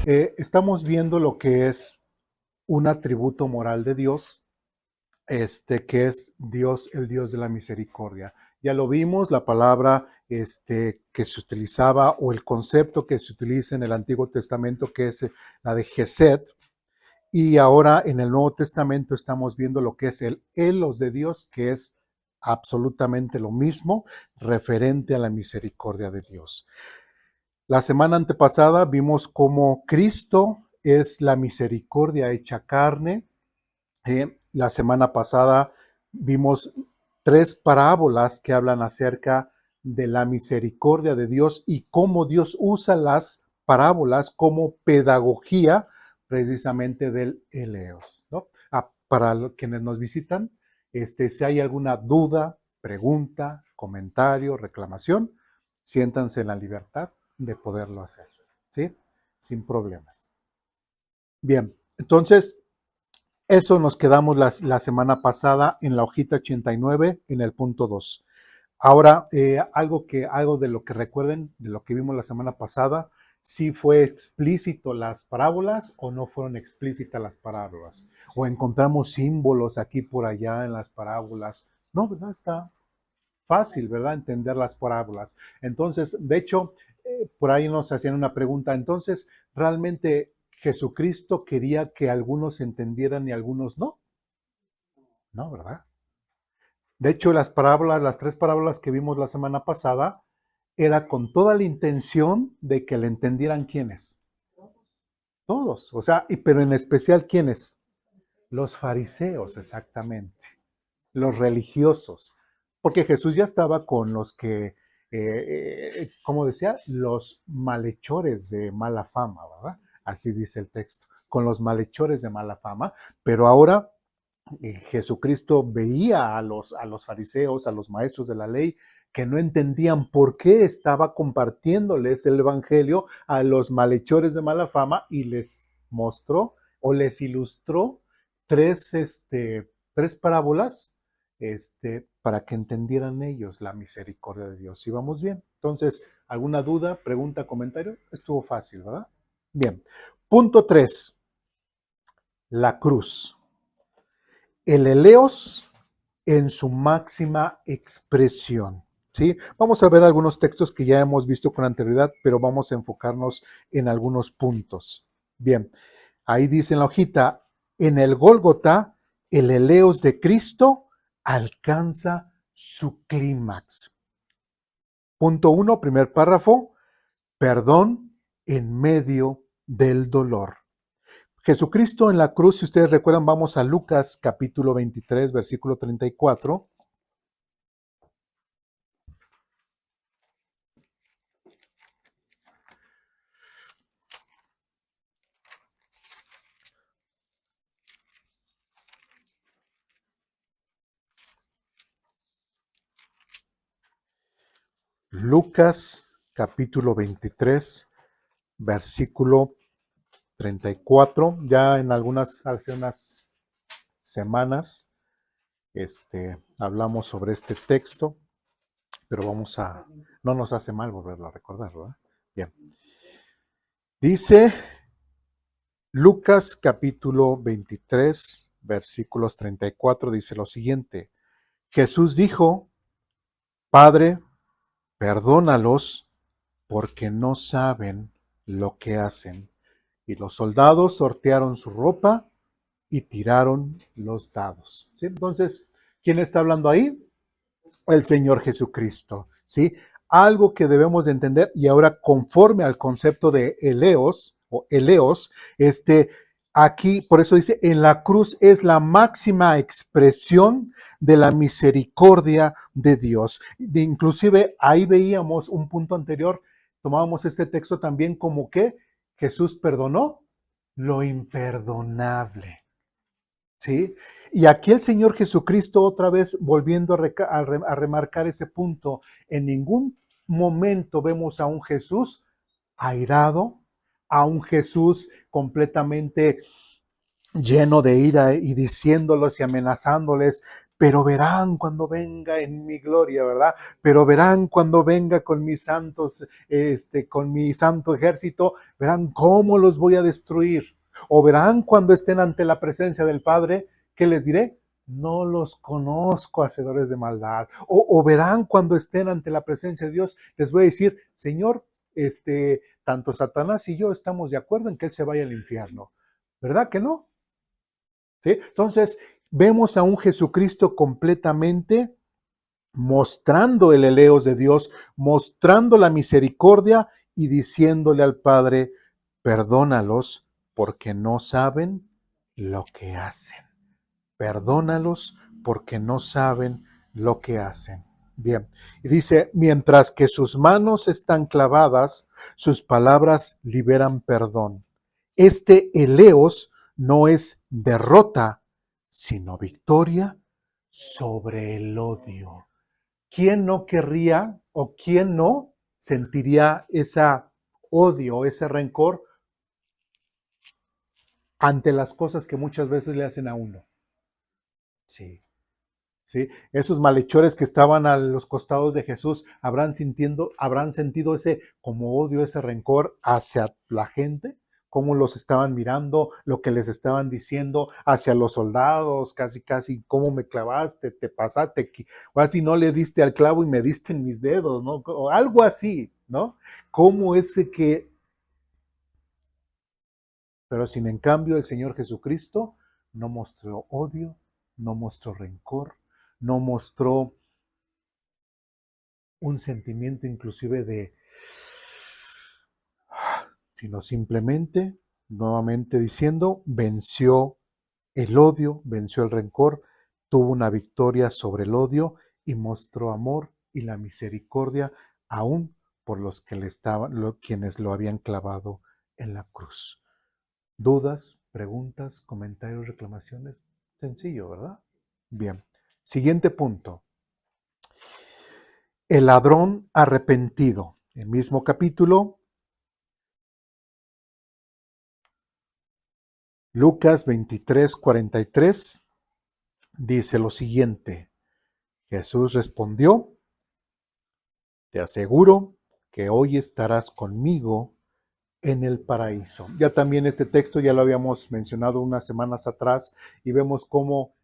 Estamos viendo lo que es un atributo moral de Dios, que es Dios, el Dios de la misericordia. Ya lo vimos, la palabra que se utilizaba o el concepto que se utiliza en el Antiguo Testamento, que es la de Gesed, y ahora en el Nuevo Testamento estamos viendo lo que es el Elos de Dios, que es absolutamente lo mismo, referente a la misericordia de Dios. La semana antepasada vimos cómo Cristo es la misericordia hecha carne. La semana pasada vimos 3 parábolas que hablan acerca de la misericordia de Dios y cómo Dios usa las parábolas como pedagogía precisamente del Eleos, ¿no? Para quienes nos visitan, si hay alguna duda, pregunta, comentario, reclamación, siéntanse en la libertad de poderlo hacer, ¿sí? Sin problemas. Bien, entonces, eso nos quedamos la semana pasada en la hojita 89, en el punto 2. Ahora, algo de lo que recuerden, de lo que vimos la semana pasada, si fue explícito las parábolas o no fueron explícitas las parábolas. O encontramos símbolos aquí por allá en las parábolas. No, ¿verdad? Está fácil, ¿verdad? Entender las parábolas. Entonces, de hecho, por ahí nos hacían una pregunta. Entonces, ¿realmente Jesucristo quería que algunos entendieran y algunos no? No, ¿verdad? De hecho, las parábolas, las 3 parábolas que vimos la semana pasada, era con toda la intención de que le entendieran quiénes. Todos. O sea, pero en especial quiénes. Los fariseos, exactamente. Los religiosos. Porque Jesús ya estaba con los que, como decía, los malhechores de mala fama, ¿verdad? Así dice el texto, con los malhechores de mala fama, pero ahora Jesucristo veía a los fariseos, a los maestros de la ley, que no entendían por qué estaba compartiéndoles el evangelio a los malhechores de mala fama y les mostró o les ilustró tres, tres parábolas para que entendieran ellos la misericordia de Dios. ¿Sí vamos bien? Entonces, ¿alguna duda, pregunta, comentario? Estuvo fácil, ¿verdad? Bien. Punto 3. La cruz. El eleos en su máxima expresión. ¿Sí? Vamos a ver algunos textos que ya hemos visto con anterioridad, pero vamos a enfocarnos en algunos puntos. Bien, ahí dice en la hojita, en el Gólgota, el eleos de Cristo alcanza su clímax. Punto 1, primer párrafo, perdón en medio del dolor. Jesucristo en la cruz, si ustedes recuerdan, vamos a Lucas capítulo 23, versículo 34. Lucas capítulo 23, versículo 34. Ya en hace unas semanas, hablamos sobre este texto, pero no nos hace mal volverlo a recordar, ¿verdad? Bien. Dice Lucas capítulo 23, versículos 34, dice lo siguiente. Jesús dijo, Padre, perdónalos porque no saben lo que hacen. Y los soldados sortearon su ropa y tiraron los dados. ¿Sí? Entonces, ¿quién está hablando ahí? El Señor Jesucristo. ¿Sí? Algo que debemos de entender, y ahora conforme al concepto de eleos, aquí, por eso dice, en la cruz es la máxima expresión de la misericordia de Dios. Inclusive ahí veíamos un punto anterior, tomábamos este texto también como que Jesús perdonó lo imperdonable. ¿Sí? Y aquí el Señor Jesucristo, otra vez volviendo a remarcar ese punto, en ningún momento vemos a un Jesús airado, a un Jesús completamente lleno de ira y diciéndolos y amenazándoles, pero verán cuando venga en mi gloria, ¿verdad? Pero verán cuando venga con mis santos, con mi santo ejército, verán cómo los voy a destruir. O verán cuando estén ante la presencia del Padre, ¿qué les diré? No los conozco, hacedores de maldad. O verán cuando estén ante la presencia de Dios, les voy a decir, Señor, tanto Satanás y yo estamos de acuerdo en que él se vaya al infierno. ¿Verdad que no? ¿Sí? Entonces, vemos a un Jesucristo completamente mostrando el eleos de Dios, mostrando la misericordia y diciéndole al Padre, perdónalos porque no saben lo que hacen. Perdónalos porque no saben lo que hacen. Bien, y dice, mientras que sus manos están clavadas, sus palabras liberan perdón. Este eleos no es derrota, sino victoria sobre el odio. ¿Quién no querría o quién no sentiría ese odio, ese rencor ante las cosas que muchas veces le hacen a uno? Sí. ¿Sí? Esos malhechores que estaban a los costados de Jesús habrán sentido ese como odio, ese rencor hacia la gente, cómo los estaban mirando, lo que les estaban diciendo hacia los soldados, casi, casi, cómo me clavaste, te pasaste, o así no le diste al clavo y me diste en mis dedos, ¿no? O algo así, ¿no? ¿Cómo es que, pero sin en cambio el Señor Jesucristo no mostró odio, no mostró rencor, no mostró un sentimiento inclusive de, sino simplemente, nuevamente diciendo, venció el odio, venció el rencor, tuvo una victoria sobre el odio y mostró amor y la misericordia aún por los que quienes lo habían clavado en la cruz. ¿Dudas, preguntas, comentarios, reclamaciones? Sencillo, ¿verdad? Bien. Siguiente punto. El ladrón arrepentido. El mismo capítulo, Lucas 23:43, dice lo siguiente. Jesús respondió, te aseguro que hoy estarás conmigo en el paraíso. Ya también este texto ya lo habíamos mencionado unas semanas atrás y vemos cómo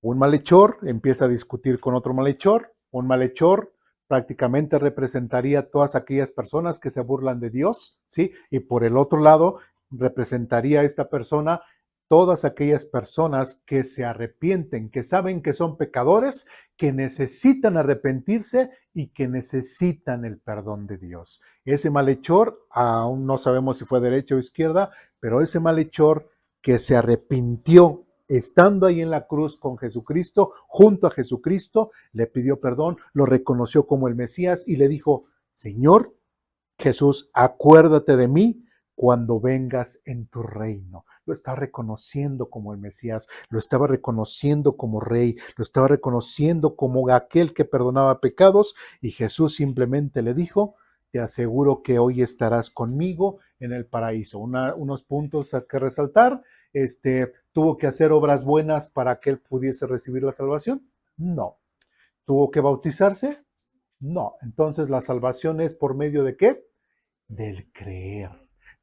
un malhechor empieza a discutir con otro malhechor. Un malhechor prácticamente representaría a todas aquellas personas que se burlan de Dios, ¿sí? Y por el otro lado, representaría a esta persona todas aquellas personas que se arrepienten, que saben que son pecadores, que necesitan arrepentirse y que necesitan el perdón de Dios. Ese malhechor, aún no sabemos si fue derecha o izquierda, pero ese malhechor que se arrepintió estando ahí en la cruz con Jesucristo, junto a Jesucristo, le pidió perdón, lo reconoció como el Mesías y le dijo, Señor Jesús, acuérdate de mí cuando vengas en tu reino. Lo estaba reconociendo como el Mesías, lo estaba reconociendo como rey, lo estaba reconociendo como aquel que perdonaba pecados y Jesús simplemente le dijo, te aseguro que hoy estarás conmigo en el paraíso. Unos puntos a que resaltar. ¿Tuvo que hacer obras buenas para que él pudiese recibir la salvación? No. ¿Tuvo que bautizarse? No. Entonces la salvación es por medio de ¿qué? Del creer,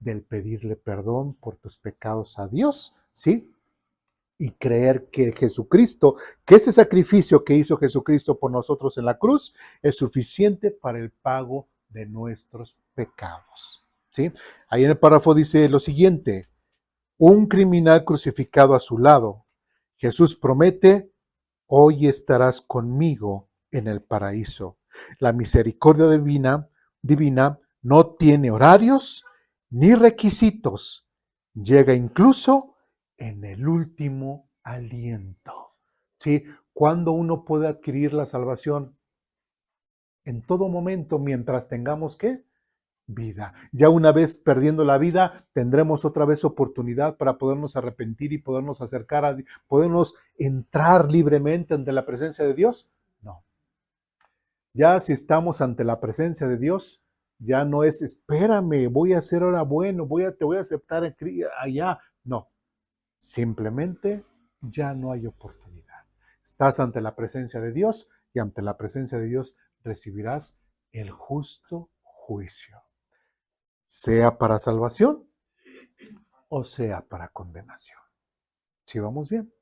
del pedirle perdón por tus pecados a Dios, ¿sí? Y creer que Jesucristo, que ese sacrificio que hizo Jesucristo por nosotros en la cruz, es suficiente para el pago de nuestros pecados, ¿sí? Ahí en el párrafo dice lo siguiente, un criminal crucificado a su lado. Jesús promete, hoy estarás conmigo en el paraíso. La misericordia divina no tiene horarios ni requisitos. Llega incluso en el último aliento. ¿Sí? ¿Cuándo uno puede adquirir la salvación? En todo momento, mientras tengamos ¿qué? Vida. Ya una vez perdiendo la vida, tendremos otra vez oportunidad para podernos arrepentir y podernos acercar a podernos entrar libremente ante la presencia de Dios. No. Ya si estamos ante la presencia de Dios, ya no es espérame, voy a ser ahora bueno, te voy a aceptar allá. No. Simplemente ya no hay oportunidad. Estás ante la presencia de Dios y ante la presencia de Dios recibirás el justo juicio, sea para salvación o sea para condenación. ¿Sí vamos bien?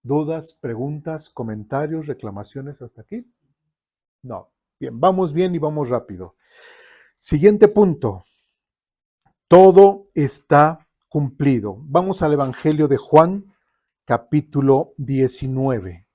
¿Dudas, preguntas, comentarios, reclamaciones hasta aquí? No. Bien, vamos bien y vamos rápido. Siguiente punto. Todo está cumplido. Vamos al Evangelio de Juan, capítulo 19.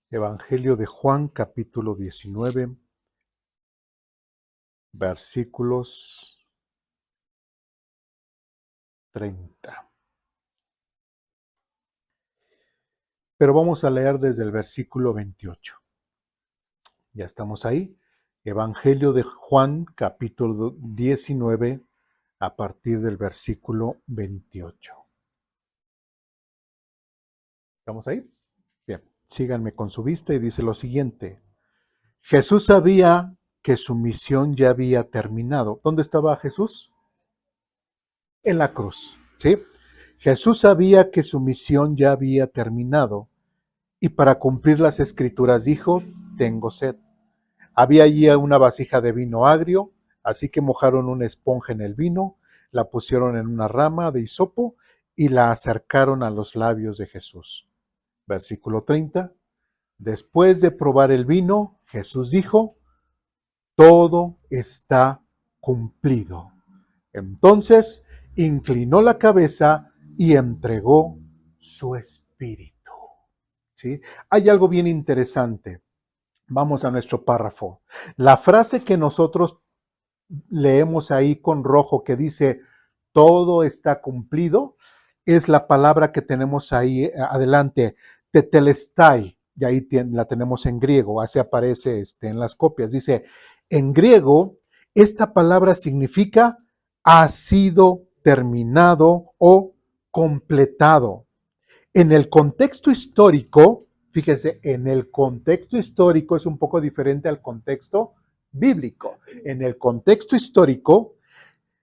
Evangelio de Juan, capítulo 19, versículos 30. Pero vamos a leer desde el versículo 28. Ya estamos ahí. Evangelio de Juan, capítulo 19, a partir del versículo 28. ¿Estamos ahí? Bien, síganme con su vista y dice lo siguiente. Jesús sabía que su misión ya había terminado. ¿Dónde estaba Jesús? En la cruz, ¿sí? Jesús sabía que su misión ya había terminado y para cumplir las escrituras dijo, tengo sed. Había allí una vasija de vino agrio, así que mojaron una esponja en el vino, la pusieron en una rama de hisopo y la acercaron a los labios de Jesús. Versículo 30. Después de probar el vino, Jesús dijo, todo está cumplido. Entonces inclinó la cabeza y entregó su espíritu. ¿Sí? Hay algo bien interesante. Vamos a nuestro párrafo. La frase que nosotros leemos ahí con rojo que dice todo está cumplido, es la palabra que tenemos ahí adelante, tetelestai, y ahí la tenemos en griego, así aparece en las copias. Dice, en griego, esta palabra significa ha sido terminado o completado. En el contexto histórico, fíjense, en el contexto histórico es un poco diferente al contexto bíblico. En el contexto histórico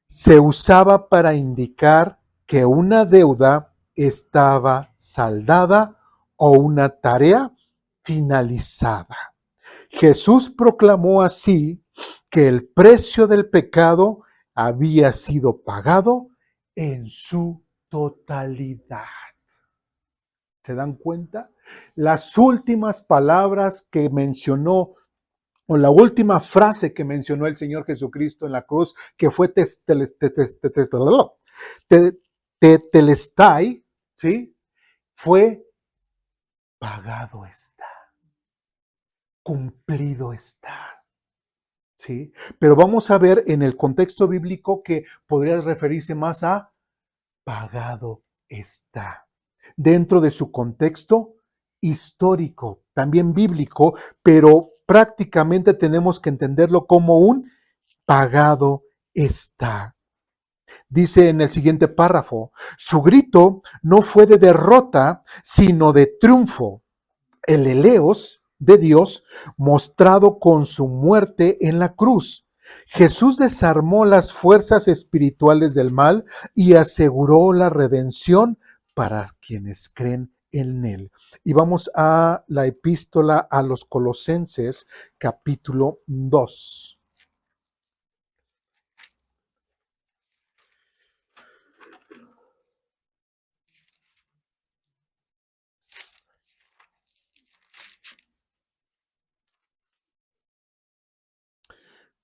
se usaba para indicar que una deuda estaba saldada o una tarea finalizada. Jesús proclamó así que el precio del pecado había sido pagado en su totalidad. ¿Se dan cuenta? Las últimas palabras que mencionó, o la última frase que mencionó el Señor Jesucristo en la cruz, que fue tetelestai, ¿sí? Fue pagado está, cumplido está, ¿sí? Pero vamos a ver en el contexto bíblico que podría referirse más a pagado está, dentro de su contexto histórico, también bíblico, pero prácticamente tenemos que entenderlo como un pagado está. Dice en el siguiente párrafo, su grito no fue de derrota, sino de triunfo. El eleos de Dios mostrado con su muerte en la cruz. Jesús desarmó las fuerzas espirituales del mal y aseguró la redención para quienes creen en él. Y vamos a la epístola a los Colosenses, capítulo 2.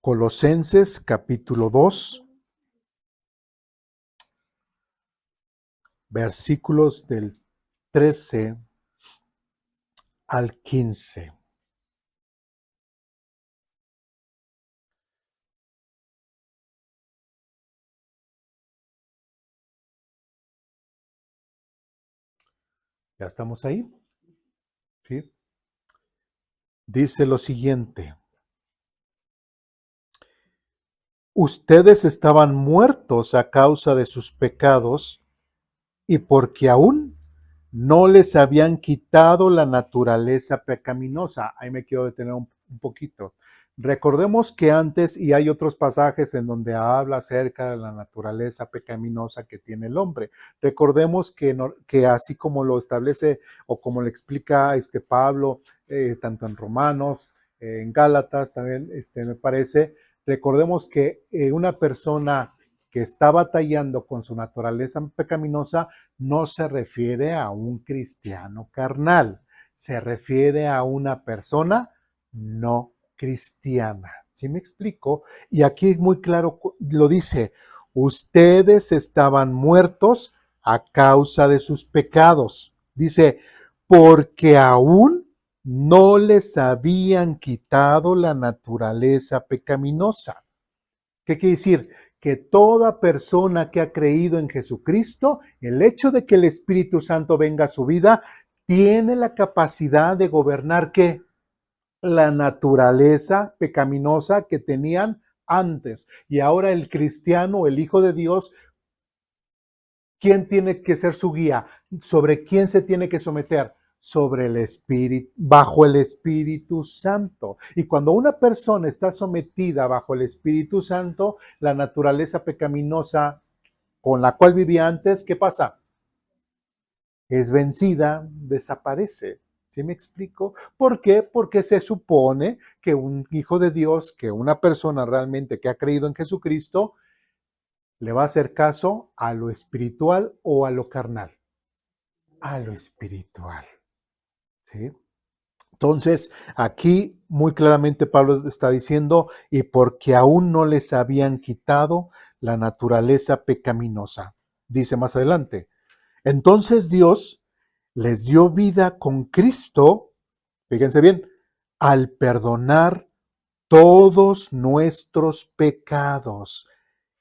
Colosenses, capítulo 2, versículos del 13 al 15. ¿Ya estamos ahí? ¿Sí? Dice lo siguiente. Ustedes estaban muertos a causa de sus pecados y porque aún no les habían quitado la naturaleza pecaminosa. Ahí me quiero detener un poquito. Recordemos que antes, y hay otros pasajes en donde habla acerca de la naturaleza pecaminosa que tiene el hombre. Recordemos que, que así como lo establece o como le explica Pablo, tanto en Romanos, en Gálatas también, me parece, recordemos que una persona que está batallando con su naturaleza pecaminosa no se refiere a un cristiano carnal, se refiere a una persona no cristiana. ¿Sí me explico? Y aquí es muy claro, lo dice, ustedes estaban muertos a causa de sus pecados. Dice, porque aún no les habían quitado la naturaleza pecaminosa. ¿Qué quiere decir? Que toda persona que ha creído en Jesucristo, el hecho de que el Espíritu Santo venga a su vida, tiene la capacidad de gobernar ¿qué? La naturaleza pecaminosa que tenían antes. Y ahora el cristiano, el Hijo de Dios, ¿quién tiene que ser su guía? ¿Sobre quién se tiene que someter? Sobre el Espíritu, bajo el Espíritu Santo. Y cuando una persona está sometida bajo el Espíritu Santo, la naturaleza pecaminosa con la cual vivía antes, ¿qué pasa? Es vencida, desaparece. ¿Sí me explico? ¿Por qué? Porque se supone que un hijo de Dios, que una persona realmente que ha creído en Jesucristo, le va a hacer caso a lo espiritual o a lo carnal. A lo espiritual. ¿Sí? Entonces, aquí muy claramente Pablo está diciendo, y porque aún no les habían quitado la naturaleza pecaminosa. Dice más adelante, entonces Dios les dio vida con Cristo, fíjense bien, al perdonar todos nuestros pecados.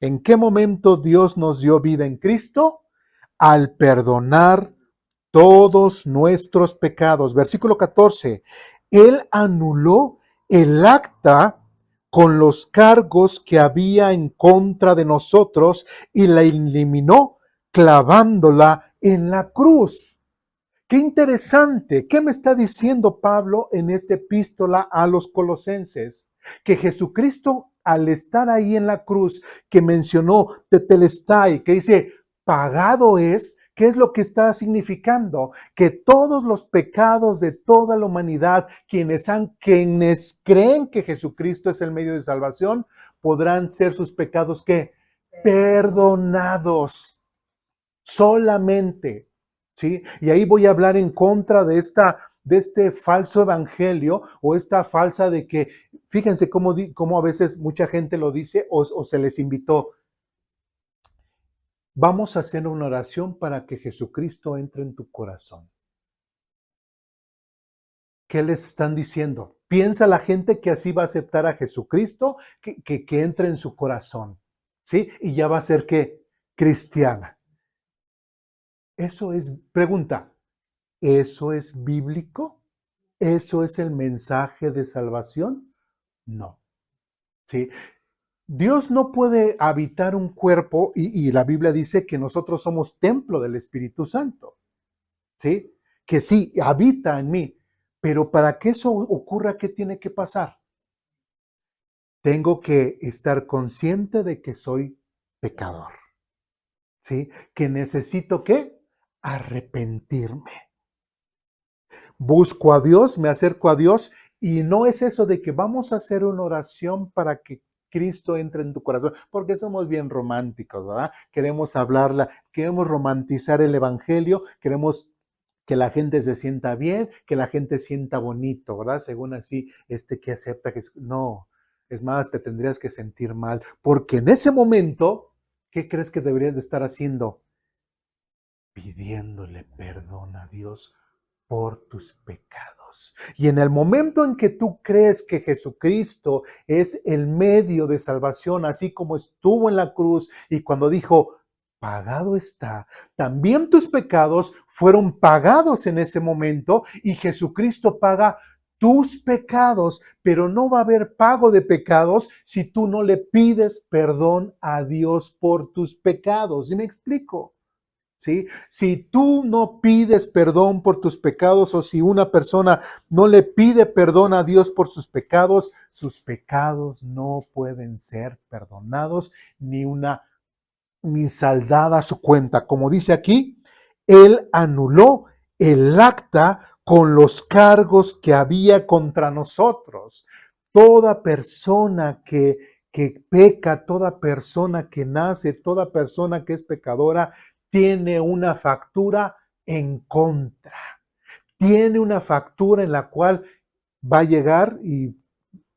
¿En qué momento Dios nos dio vida en Cristo? Al perdonar todos nuestros pecados. Versículo 14. Él anuló el acta con los cargos que había en contra de nosotros y la eliminó clavándola en la cruz. Qué interesante. ¿Qué me está diciendo Pablo en esta epístola a los colosenses? Que Jesucristo, al estar ahí en la cruz, que mencionó tetelestai, que dice, pagado es, ¿qué es lo que está significando? Que todos los pecados de toda la humanidad, quienes creen que Jesucristo es el medio de salvación, podrán ser sus pecados ¿qué? Perdonados. Solamente. ¿Sí? Y ahí voy a hablar en contra de este falso evangelio o esta falsa de que, fíjense cómo a veces mucha gente lo dice o se les invitó. Vamos a hacer una oración para que Jesucristo entre en tu corazón. ¿Qué les están diciendo? Piensa la gente que así va a aceptar a Jesucristo, que entre en su corazón, ¿sí? Y ya va a ser que cristiana. Eso es, pregunta, ¿eso es bíblico? ¿Eso es el mensaje de salvación? No. ¿Sí? Dios no puede habitar un cuerpo y la Biblia dice que nosotros somos templo del Espíritu Santo. ¿Sí? Que sí, habita en mí. Pero para que eso ocurra, ¿qué tiene que pasar? Tengo que estar consciente de que soy pecador. ¿Sí? Que necesito ¿qué? Arrepentirme. Busco a Dios, me acerco a Dios y no es eso de que vamos a hacer una oración para que Cristo entre en tu corazón, porque somos bien románticos, ¿verdad? Queremos hablarla, queremos romantizar el Evangelio, queremos que la gente se sienta bien, que la gente sienta bonito, ¿verdad? Según así, que acepta que no, es más, te tendrías que sentir mal, porque en ese momento, ¿qué crees que deberías de estar haciendo? Pidiéndole perdón a Dios por tus pecados. Y en el momento en que tú crees que Jesucristo es el medio de salvación, así como estuvo en la cruz y cuando dijo, pagado está, también tus pecados fueron pagados en ese momento y Jesucristo paga tus pecados, pero no va a haber pago de pecados si tú no le pides perdón a Dios por tus pecados. ¿Sí me explico? ¿sí? Si tú no pides perdón por tus pecados o si una persona no le pide perdón a Dios por sus pecados no pueden ser perdonados ni saldada su cuenta. Como dice aquí, Él anuló el acta con los cargos que había contra nosotros. Toda persona que peca, toda persona que nace, toda persona que es pecadora, tiene una factura en contra. Tiene una factura en la cual va a llegar y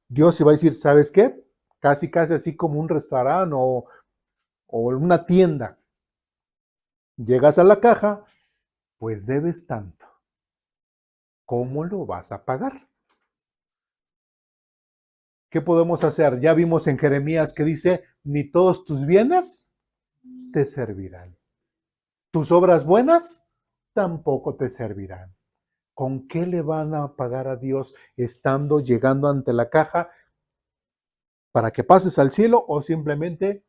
Dios se va a decir, ¿sabes qué? Casi, casi así como un restaurante o una tienda. Llegas a la caja, pues debes tanto. ¿Cómo lo vas a pagar? ¿Qué podemos hacer? Ya vimos en Jeremías que dice, ni todos tus bienes te servirán. Tus obras buenas tampoco te servirán. ¿Con qué le van a pagar a Dios llegando ante la caja para que pases al cielo o simplemente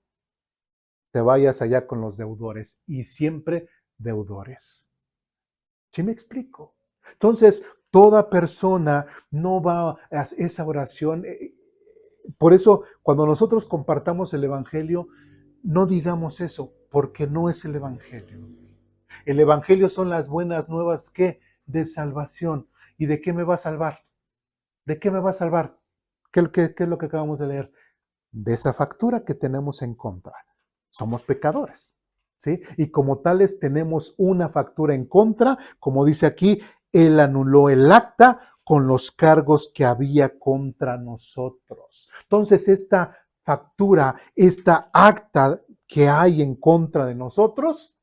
te vayas allá con los deudores y siempre deudores? ¿Sí me explico? Entonces, toda persona no va a hacer esa oración. Por eso, cuando nosotros compartamos el Evangelio, no digamos eso, porque no es el Evangelio. El Evangelio son las buenas nuevas que de salvación. ¿Y de qué me va a salvar? ¿De qué me va a salvar? ¿Qué es lo que acabamos de leer? De esa factura que tenemos en contra. Somos pecadores, ¿sí? Y como tales tenemos una factura en contra, como dice aquí, Él anuló el acta con los cargos que había contra nosotros. Entonces, esta factura, esta acta que hay en contra de nosotros,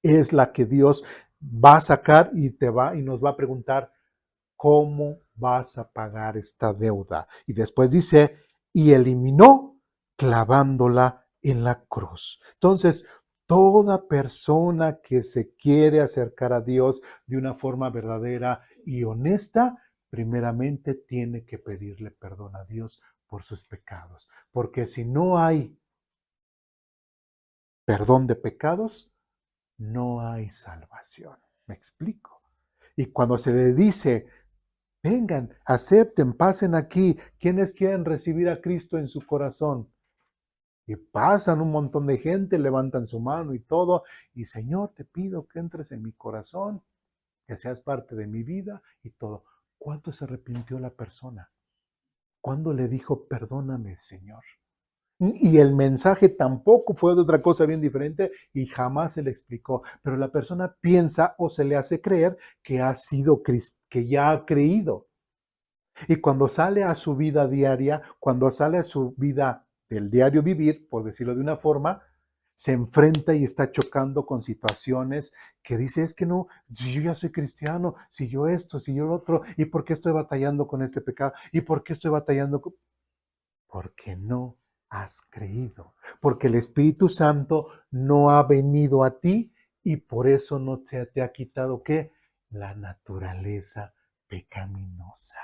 es la que Dios va a sacar y nos va a preguntar, ¿cómo vas a pagar esta deuda? Y después dice, y eliminó clavándola en la cruz. Entonces, toda persona que se quiere acercar a Dios de una forma verdadera y honesta, primeramente tiene que pedirle perdón a Dios por sus pecados. Porque si no hay perdón de pecados, no hay salvación. ¿Me explico? Y cuando se le dice, vengan, acepten, pasen aquí. ¿Quiénes quieren recibir a Cristo en su corazón? Y pasan un montón de gente, levantan su mano y todo. Y Señor, te pido que entres en mi corazón, que seas parte de mi vida y todo. ¿Cuánto se arrepintió la persona? ¿Cuándo le dijo, perdóname, Señor? Y el mensaje tampoco fue de otra cosa bien diferente y jamás se le explicó. Pero la persona piensa o se le hace creer que que ya ha creído. Y cuando sale a su vida diaria, cuando sale a su vida del diario vivir, por decirlo de una forma, se enfrenta y está chocando con situaciones que dice, es que no, si yo ya soy cristiano, si yo esto, si yo lo otro, ¿y por qué estoy batallando con este pecado? ¿Y por qué estoy batallando con...? Porque no has creído, porque el Espíritu Santo no ha venido a ti y por eso no te ha quitado, ¿qué? La naturaleza pecaminosa.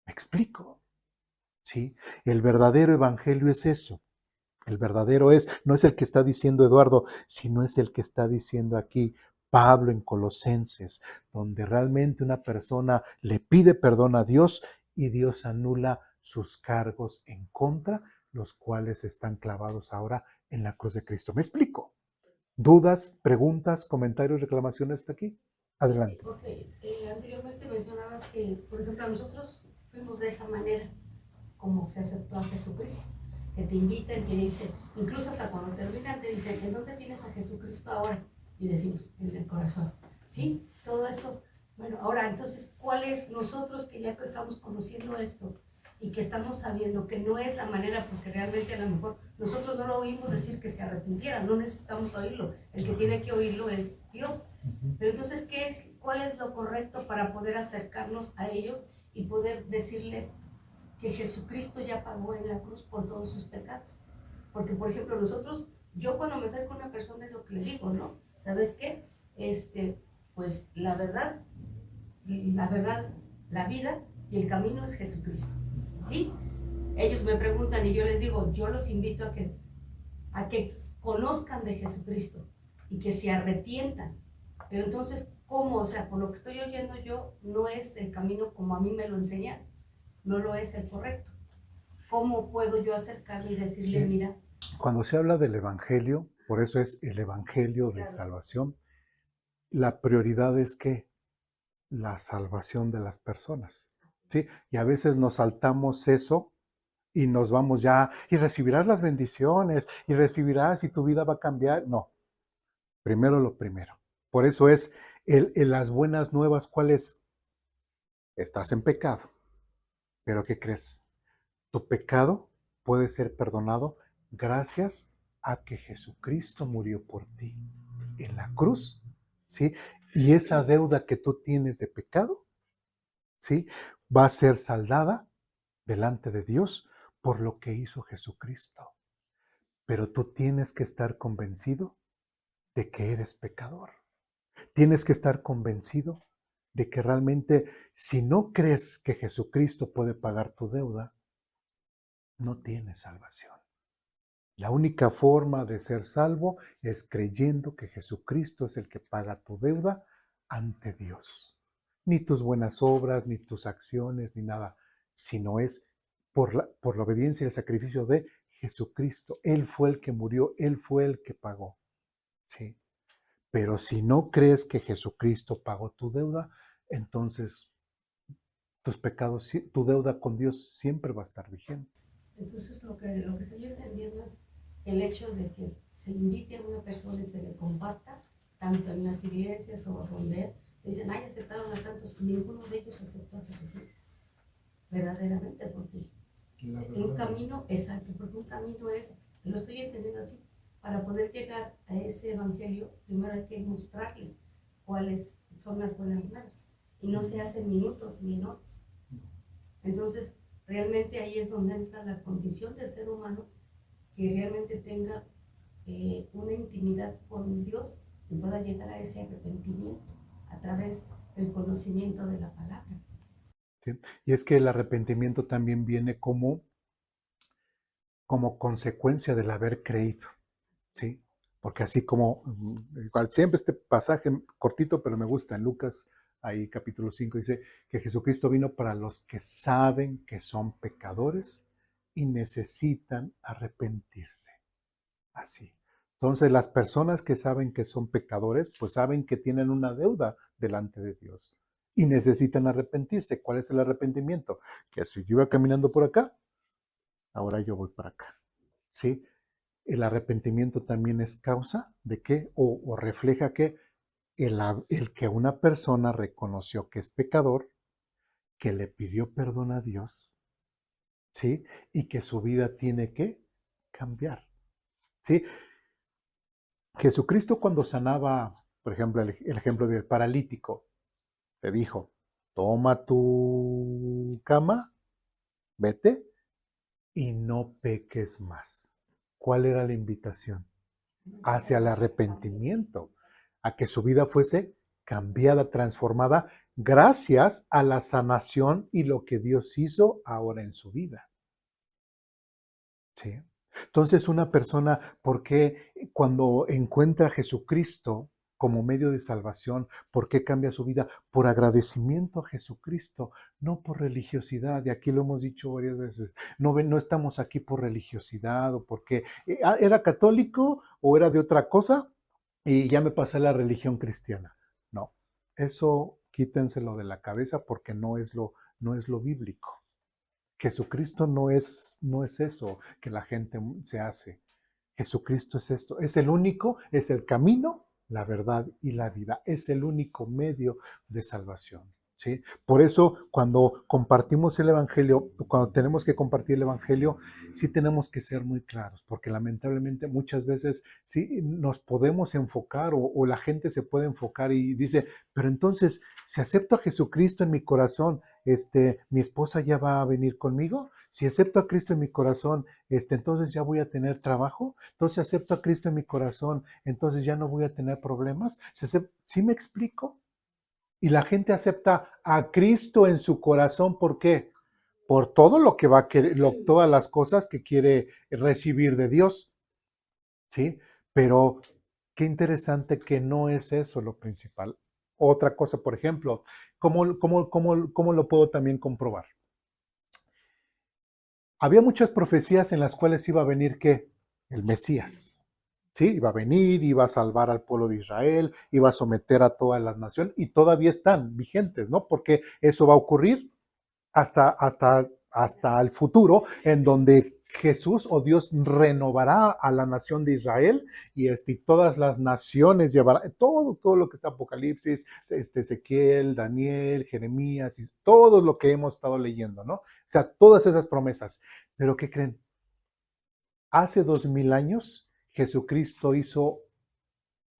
¿Me explico? ¿Sí? El verdadero evangelio es eso. El verdadero no es el que está diciendo Eduardo, sino es el que está diciendo aquí Pablo en Colosenses, donde realmente una persona le pide perdón a Dios y Dios anula sus cargos en contra, los cuales están clavados ahora en la cruz de Cristo. ¿Me explico? ¿Dudas, preguntas, comentarios, reclamaciones hasta aquí? Adelante. Ok, anteriormente mencionabas que, por ejemplo, nosotros fuimos de esa manera como se aceptó a Jesucristo, que te invitan, que dicen, incluso hasta cuando terminan te dicen, ¿en dónde tienes a Jesucristo ahora? Y decimos, en el corazón, ¿sí? Todo eso. Bueno, ahora, entonces, ¿cuál es nosotros que ya estamos conociendo esto y que estamos sabiendo que no es la manera, porque realmente a lo mejor nosotros no lo oímos decir que se arrepintieran, no necesitamos oírlo, el que tiene que oírlo es Dios. Pero entonces, ¿cuál es lo correcto para poder acercarnos a ellos y poder decirles que Jesucristo ya pagó en la cruz por todos sus pecados? Porque, por ejemplo, yo cuando me acerco a una persona es lo que le digo, ¿no? ¿Sabes qué? Pues la verdad, la vida y el camino es Jesucristo, ¿sí? Ellos me preguntan y yo les digo, yo los invito a que conozcan de Jesucristo, y que se arrepientan. Pero entonces, ¿cómo? O sea, por lo que estoy oyendo yo, no es el camino como a mí me lo enseñaron, no lo es el correcto. ¿Cómo puedo yo acercarme y decirle, Sí. mira? Cuando se habla del evangelio, por eso es el evangelio de Claro. salvación, la prioridad es que la salvación de las personas. ¿Sí? Y a veces nos saltamos eso y nos vamos ya, y recibirás las bendiciones, y recibirás y tu vida va a cambiar. No, primero lo primero. Por eso es las buenas nuevas, ¿cuál es? Estás en pecado, pero ¿qué crees? Tu pecado puede ser perdonado gracias a que Jesucristo murió por ti en la cruz, ¿sí? Y esa deuda que tú tienes de pecado, ¿sí? Va a ser saldada delante de Dios por lo que hizo Jesucristo. Pero tú tienes que estar convencido de que eres pecador. Tienes que estar convencido de que realmente si no crees que Jesucristo puede pagar tu deuda, no tienes salvación. La única forma de ser salvo es creyendo que Jesucristo es el que paga tu deuda ante Dios. Ni tus buenas obras, ni tus acciones, ni nada, sino es por la obediencia y el sacrificio de Jesucristo. Él fue el que murió, Él fue el que pagó. ¿Sí? Pero si no crees que Jesucristo pagó tu deuda, entonces tus pecados, tu deuda con Dios siempre va a estar vigente. Entonces lo que estoy entendiendo es el hecho de que se invite a una persona y se le comparta, tanto en las iglesias o donde dicen, ay, aceptaron a tantos, ninguno de ellos aceptó a Jesucristo, verdaderamente, porque un camino, exacto, porque un camino es, lo estoy entendiendo así, para poder llegar a ese evangelio, primero hay que mostrarles cuáles son las buenas nuevas, y no se hacen minutos ni en horas. Entonces, realmente ahí es donde entra la condición del ser humano que realmente tenga una intimidad con Dios y pueda llegar a ese arrepentimiento a través del conocimiento de la palabra. ¿Sí? Y es que el arrepentimiento también viene como consecuencia del haber creído, ¿sí? Porque así como, igual siempre este pasaje cortito, pero me gusta, en Lucas, ahí capítulo 5, dice que Jesucristo vino para los que saben que son pecadores y necesitan arrepentirse. Así. Entonces, las personas que saben que son pecadores, pues saben que tienen una deuda delante de Dios y necesitan arrepentirse. ¿Cuál es el arrepentimiento? Que si yo iba caminando por acá, ahora yo voy para acá. ¿Sí? El arrepentimiento también es causa de qué o refleja que el que una persona reconoció que es pecador, que le pidió perdón a Dios, ¿sí? Y que su vida tiene que cambiar, ¿sí? Jesucristo cuando sanaba, por ejemplo, el ejemplo del paralítico, le dijo, toma tu cama, vete y no peques más. ¿Cuál era la invitación? Hacia el arrepentimiento, a que su vida fuese cambiada, transformada, gracias a la sanación y lo que Dios hizo ahora en su vida. ¿Sí? Entonces, una persona, ¿por qué cuando encuentra a Jesucristo como medio de salvación, por qué cambia su vida? Por agradecimiento a Jesucristo, no por religiosidad. Y aquí lo hemos dicho varias veces. No estamos aquí por religiosidad o porque era católico o era de otra cosa y ya me pasé a la religión cristiana. No, eso quítenselo de la cabeza porque no es lo bíblico. Jesucristo no es eso que la gente se hace. Jesucristo es esto, es el único, es el camino, la verdad y la vida. Es el único medio de salvación. ¿Sí? Por eso cuando compartimos el Evangelio, cuando tenemos que compartir el Evangelio, sí tenemos que ser muy claros, porque lamentablemente muchas veces sí nos podemos enfocar o la gente se puede enfocar y dice, pero entonces, si acepto a Jesucristo en mi corazón, mi esposa ya va a venir conmigo. Si acepto a Cristo en mi corazón, entonces ya voy a tener trabajo. Entonces acepto a Cristo en mi corazón, entonces ya no voy a tener problemas. ¿Sí me explico? Y la gente acepta a Cristo en su corazón, ¿por qué? Por todo lo que va a querer, todas las cosas que quiere recibir de Dios, ¿sí? Pero qué interesante que no es eso lo principal. Otra cosa, por ejemplo, ¿cómo lo puedo también comprobar? Había muchas profecías en las cuales iba a venir ¿qué? El Mesías. Sí, iba a venir, iba a salvar al pueblo de Israel, iba a someter a todas las naciones y todavía están vigentes, ¿no? Porque eso va a ocurrir hasta el futuro, en donde Jesús o Dios renovará a la nación de Israel y todas las naciones llevará todo lo que está Apocalipsis, Ezequiel, Daniel, Jeremías, y todo lo que hemos estado leyendo, ¿no? O sea, todas esas promesas. Pero ¿qué creen? Hace 2000 años Jesucristo hizo,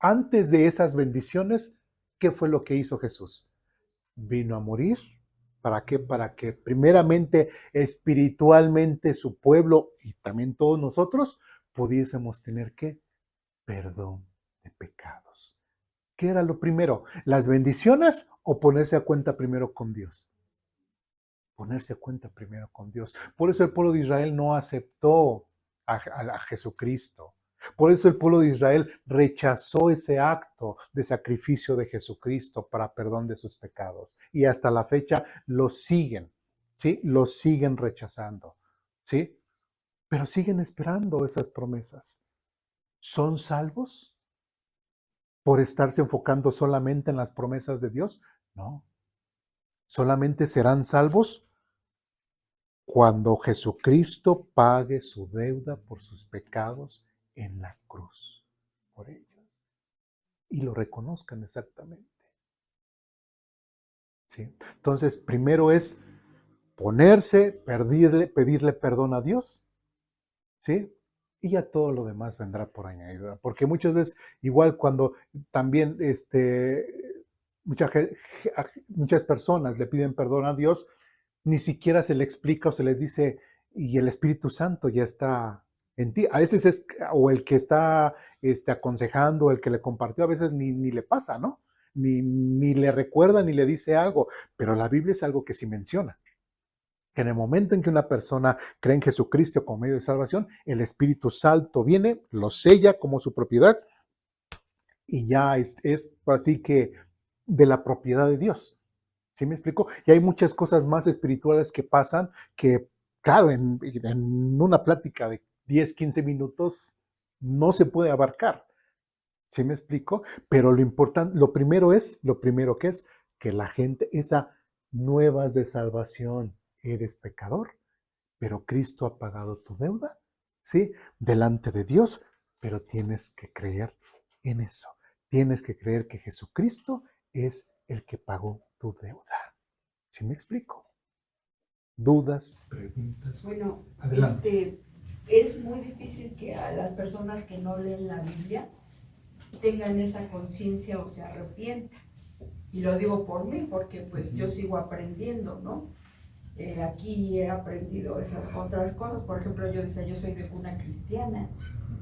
antes de esas bendiciones, ¿qué fue lo que hizo Jesús? Vino a morir. ¿Para qué? Para que primeramente espiritualmente su pueblo y también todos nosotros pudiésemos tener ¿qué? Perdón de pecados. ¿Qué era lo primero? ¿Las bendiciones o ponerse a cuenta primero con Dios? Ponerse a cuenta primero con Dios. Por eso el pueblo de Israel no aceptó a Jesucristo. Por eso el pueblo de Israel rechazó ese acto de sacrificio de Jesucristo para perdón de sus pecados. Y hasta la fecha lo siguen, ¿sí? Lo siguen rechazando, ¿sí? Pero siguen esperando esas promesas. ¿Son salvos por estarse enfocando solamente en las promesas de Dios? No. Solamente serán salvos cuando Jesucristo pague su deuda por sus pecados en la cruz, por ellos, y lo reconozcan exactamente. ¿Sí? Entonces, primero es ponerse, pedirle perdón a Dios, ¿sí? Y ya todo lo demás vendrá por añadidura. Porque muchas veces, igual cuando también muchas personas le piden perdón a Dios, ni siquiera se le explica o se les dice, y el Espíritu Santo ya está en ti. A veces es, o el que está aconsejando, el que le compartió, a veces ni le pasa, ¿no? Ni le recuerda, ni le dice algo, pero la Biblia es algo que sí menciona. Que en el momento en que una persona cree en Jesucristo como medio de salvación, el Espíritu Santo viene, lo sella como su propiedad y ya es así que de la propiedad de Dios. ¿Sí me explico? Y hay muchas cosas más espirituales que pasan que, claro, en una plática de 10, 15 minutos no se puede abarcar. ¿Sí me explico? Pero lo importante, lo primero que es que la gente, esa nuevas de salvación, eres pecador, pero Cristo ha pagado tu deuda, ¿sí? Delante de Dios, pero tienes que creer en eso. Tienes que creer que Jesucristo es el que pagó tu deuda. ¿Sí me explico? ¿Dudas? ¿Preguntas? Bueno, Adelante. es muy difícil que a las personas que no leen la Biblia tengan esa conciencia o se arrepientan. Y lo digo por mí, porque pues yo sigo aprendiendo, ¿no? Aquí he aprendido esas otras cosas. Por ejemplo, yo decía, yo soy de cuna cristiana,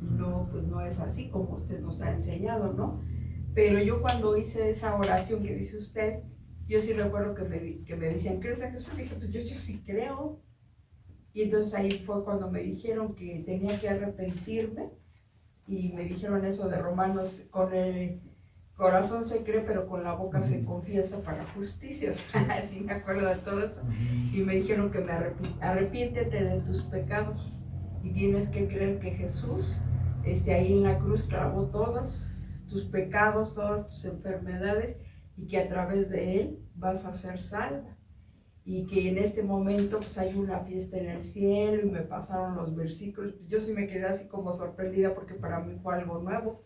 y no, pues no es así como usted nos ha enseñado, ¿no? Pero yo cuando hice esa oración que dice usted, yo sí recuerdo que me decían, ¿crees en Jesús? Y dije, pues yo sí creo. Y entonces ahí fue cuando me dijeron que tenía que arrepentirme, y me dijeron eso de Romanos, con el corazón se cree, pero con la boca se confiesa para justicia. Así me acuerdo de todo eso. Y me dijeron que arrepiéntete de tus pecados y tienes que creer que Jesús ahí en la cruz clavó todos tus pecados, todas tus enfermedades, y que a través de él vas a ser salva. Y que en este momento pues hay una fiesta en el cielo, y me pasaron los versículos. Yo sí me quedé así como sorprendida, porque para mí fue algo nuevo.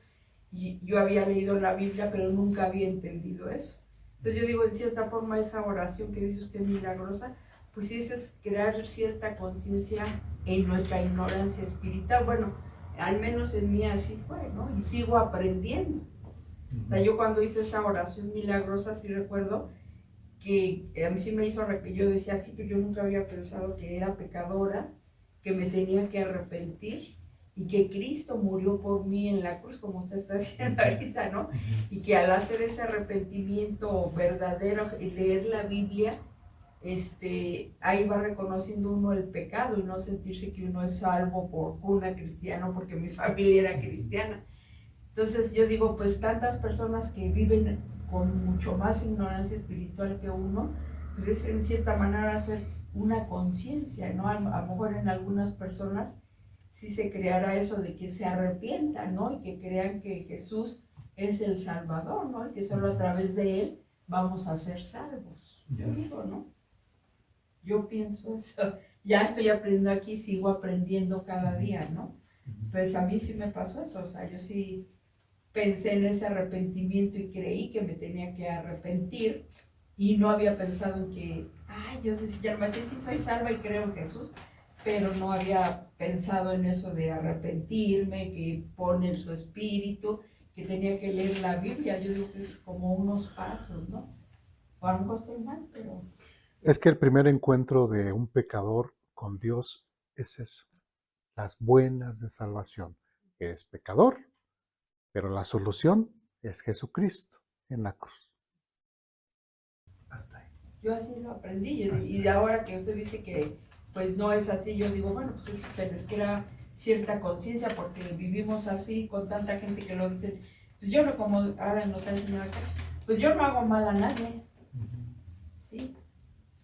Y yo había leído la Biblia, pero nunca había entendido eso. Entonces yo digo, en cierta forma, esa oración que dice usted milagrosa, pues sí, es crear cierta conciencia en nuestra ignorancia espiritual. Bueno, al menos en mí así fue, ¿no? Y sigo aprendiendo. O sea, yo cuando hice esa oración milagrosa, sí recuerdo que a mí sí me hizo, yo decía, sí, pero yo nunca había pensado que era pecadora, que me tenía que arrepentir, y que Cristo murió por mí en la cruz, como usted está diciendo ahorita, ¿no? Y que al hacer ese arrepentimiento verdadero y leer la Biblia, ahí va reconociendo uno el pecado, y no sentirse que uno es salvo por cuna cristiana, porque mi familia era cristiana. Entonces yo digo, pues tantas personas que viven con mucho más ignorancia espiritual que uno, pues es en cierta manera hacer una conciencia, ¿no? A lo mejor en algunas personas sí se creará eso de que se arrepientan, ¿no? Y que crean que Jesús es el Salvador, ¿no? Y que solo a través de Él vamos a ser salvos. Yo digo, ¿no? Yo pienso eso. Ya estoy aprendiendo aquí, sigo aprendiendo cada día, ¿no? Pues a mí sí me pasó eso, o sea, yo sí pensé en ese arrepentimiento y creí que me tenía que arrepentir y no había pensado en que, ay, yo decía, ya sí soy salva y creo en Jesús, pero no había pensado en eso de arrepentirme, que pone en su espíritu, que tenía que leer la Biblia. Yo digo que es como unos pasos, ¿no? O a lo mejor estoy mal, pero... Es que el primer encuentro de un pecador con Dios es eso, las buenas de salvación. Eres pecador, pero la solución es Jesucristo en la cruz. Hasta ahí. Yo así lo aprendí y ahora que usted dice que pues no es así, yo digo, bueno, pues eso se les crea cierta conciencia porque vivimos así con tanta gente que lo dice. Pues yo no, como ahora nos ha enseñado acá, pues yo no hago mal a nadie, ¿sí?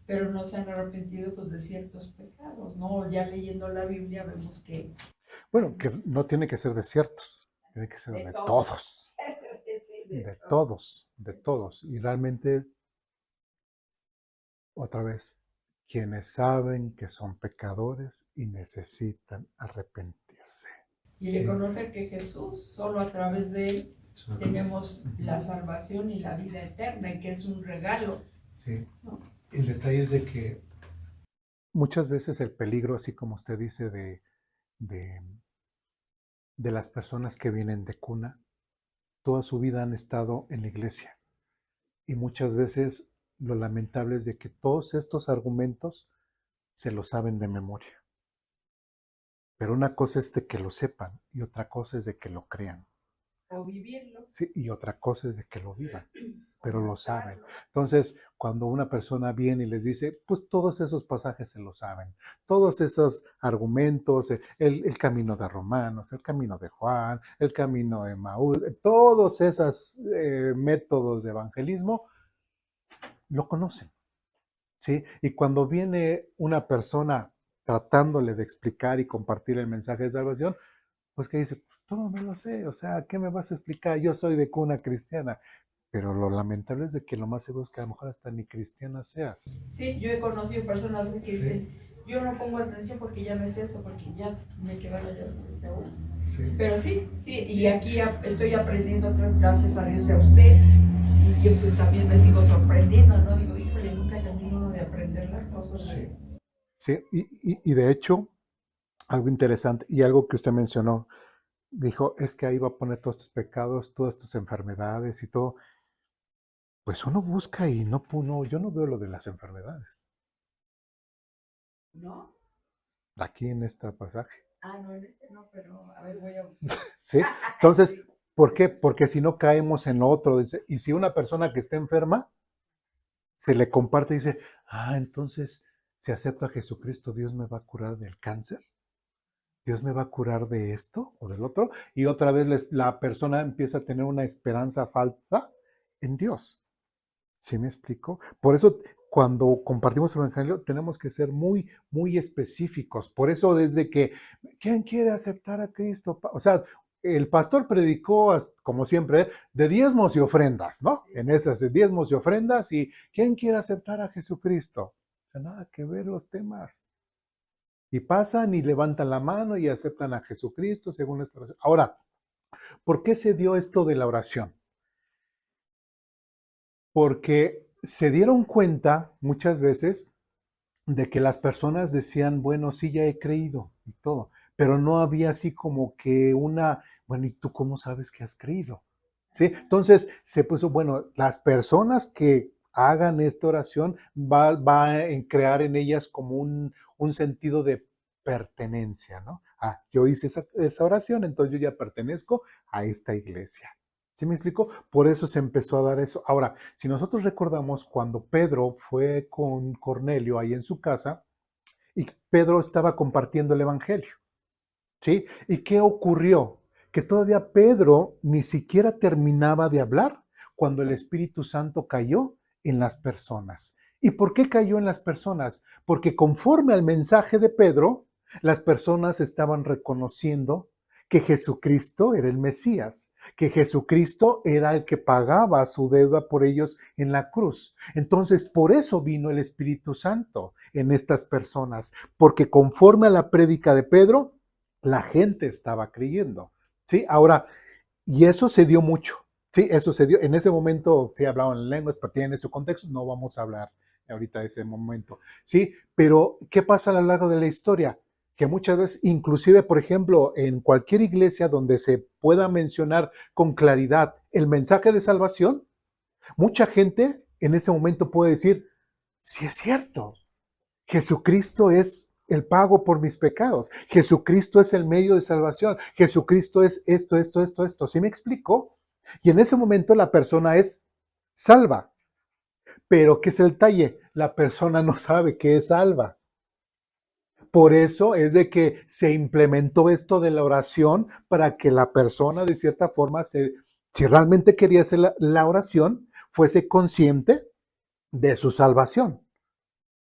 Pero no se han arrepentido pues de ciertos pecados, ¿no? Ya leyendo la Biblia vemos que... Bueno, que no tiene que ser de ciertos, tiene que ser de todos. De todos, de todos. Y realmente, otra vez, quienes saben que son pecadores y necesitan arrepentirse. Y reconocer que Jesús, solo a través de Él, tenemos la salvación y la vida eterna, y que es un regalo. Sí. El detalle es de que muchas veces el peligro, así como usted dice, de, de las personas que vienen de cuna, toda su vida han estado en la iglesia. Y muchas veces lo lamentable es de que todos estos argumentos se los saben de memoria. Pero una cosa es de que lo sepan y otra cosa es de que lo crean. O vivirlo. Sí, y otra cosa es de que lo vivan, pero lo saben. Entonces, cuando una persona viene y les dice, pues todos esos pasajes se lo saben, todos esos argumentos, el camino de Romanos, el camino de Juan, el camino de Maús, todos esos métodos de evangelismo, lo conocen, ¿sí? Y cuando viene una persona tratándole de explicar y compartir el mensaje de salvación, pues que dice, pues todo me lo sé, o sea, ¿qué me vas a explicar? Yo soy de cuna cristiana. Pero lo lamentable es de que lo más seguro es que a lo mejor hasta ni cristiana seas. Sí, yo he conocido personas que dicen, yo no pongo atención porque ya me sé eso, porque ya me quedaron ya se decía uno. Sí. Pero sí, y aquí estoy aprendiendo gracias a Dios y a usted, y yo pues también me sigo sorprendiendo, ¿no? Digo, híjole, nunca termino uno de aprender las cosas. Sí, sí, y de hecho, algo interesante y algo que usted mencionó, dijo, es que ahí va a poner todos tus pecados, todas tus enfermedades y todo. Pues uno busca y no, yo no veo lo de las enfermedades. ¿No? Aquí en este pasaje. Ah, no, en este no, pero a ver, voy a buscar. ¿Sí? Entonces, ¿por qué? Porque si no caemos en lo otro. Dice, y si una persona que está enferma se le comparte y dice, entonces, si acepto a Jesucristo, Dios me va a curar del cáncer. Dios me va a curar de esto o del otro. Y otra vez la persona empieza a tener una esperanza falsa en Dios. ¿Sí me explico? Por eso cuando compartimos el Evangelio tenemos que ser muy, muy específicos. Por eso desde que, ¿quién quiere aceptar a Cristo? O sea, el pastor predicó, como siempre, de diezmos y ofrendas, ¿no? En esas de diezmos y ofrendas y ¿quién quiere aceptar a Jesucristo? O sea, nada que ver los temas. Y pasan y levantan la mano y aceptan a Jesucristo según esta oración. Ahora, ¿por qué se dio esto de la oración? Porque se dieron cuenta muchas veces de que las personas decían, bueno, sí, ya he creído y todo, pero no había así como que bueno, ¿y tú cómo sabes que has creído? ¿Sí? Entonces se puso, bueno, las personas que hagan esta oración va a crear en ellas como un sentido de pertenencia, ¿no? Yo hice esa oración, entonces yo ya pertenezco a esta iglesia. ¿Sí me explico? Por eso se empezó a dar eso. Ahora, si nosotros recordamos cuando Pedro fue con Cornelio ahí en su casa y Pedro estaba compartiendo el evangelio, ¿sí? ¿Y qué ocurrió? que todavía Pedro ni siquiera terminaba de hablar cuando el Espíritu Santo cayó en las personas. ¿Y por qué cayó en las personas? Porque conforme al mensaje de Pedro, las personas estaban reconociendo que Jesucristo era el Mesías, que Jesucristo era el que pagaba su deuda por ellos en la cruz. Entonces, por eso vino el Espíritu Santo en estas personas, porque conforme a la prédica de Pedro, la gente estaba creyendo. ¿Sí? Ahora, y eso se dio mucho. Sí, eso se dio. En ese momento sí hablaban en lenguas, pero tiene su contexto. No vamos a hablar ahorita de ese momento. Sí, pero ¿qué pasa a lo largo de la historia? Que muchas veces, inclusive, por ejemplo, en cualquier iglesia donde se pueda mencionar con claridad el mensaje de salvación, mucha gente en ese momento puede decir, sí es cierto, Jesucristo es el pago por mis pecados. Jesucristo es el medio de salvación. Jesucristo es esto, esto, esto, esto. ¿Sí me explico? Y en ese momento la persona es salva. Pero ¿qué es el detalle? La persona no sabe que es salva. Por eso es de que se implementó esto de la oración para que la persona de cierta forma, si realmente quería hacer la oración, fuese consciente de su salvación.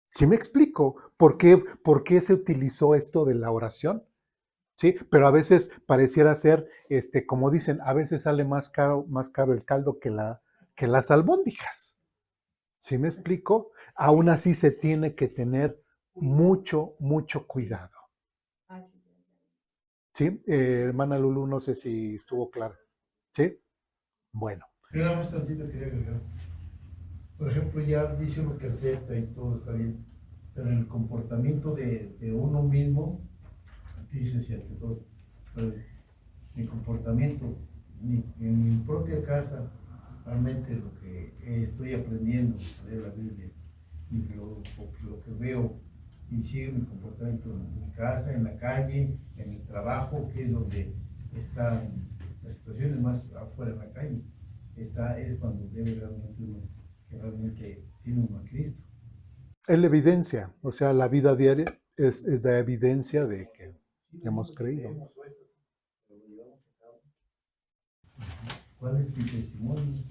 ¿Sí me explico por qué se utilizó esto de la oración? Sí, pero a veces pareciera ser, como dicen, a veces sale más caro el caldo que las albóndigas. ¿Sí me explico? Aún así se tiene que tener mucho, mucho cuidado. ¿Sí? Hermana Lulu, no sé si estuvo claro. ¿Sí? Bueno. Yo nada más tantito quería agregar. Por ejemplo, ya dice uno que acepta y todo está bien, pero en el comportamiento de uno mismo, dice si ante todo, pero mi comportamiento, en mi propia casa, realmente lo que estoy aprendiendo de la Biblia y lo que veo y sigue mi comportamiento en mi casa, en la calle, en el trabajo, que es donde están las situaciones más afuera en la calle, es cuando debe realmente uno, que realmente tiene uno a Cristo. Es la evidencia, o sea, la vida diaria es la evidencia de que hemos creído. ¿Cuál es mi testimonio?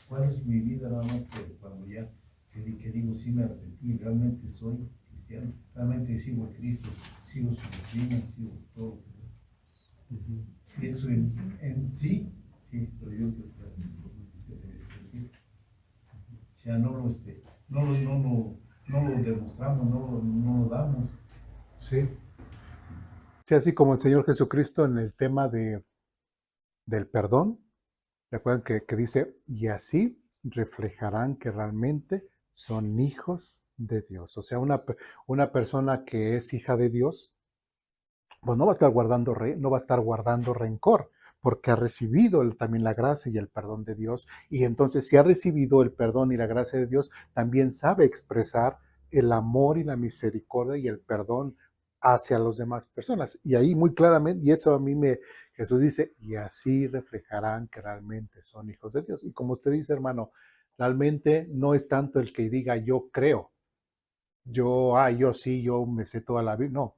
¿Cuál es mi vida? Nada más que cuando ya que digo, sí me arrepentí, realmente soy cristiano, realmente sigo a Cristo, sigo su doctrina, sigo todo. Pienso en sí, pero yo creo que decir. O sea, no lo demostramos, no lo damos. Sí. Sí, así como el Señor Jesucristo en el tema del perdón, recuerdan que dice, y así reflejarán que realmente son hijos de Dios. O sea, una persona que es hija de Dios, pues no va a estar no va a estar guardando rencor, porque ha recibido también la gracia y el perdón de Dios. Y entonces, si ha recibido el perdón y la gracia de Dios, también sabe expresar el amor y la misericordia y el perdón hacia las demás personas. Y ahí muy claramente, y eso a mí Jesús dice, y así reflejarán que realmente son hijos de Dios. Y como usted dice, hermano, realmente no es tanto el que diga yo creo, yo sí, yo me sé toda la Biblia. No,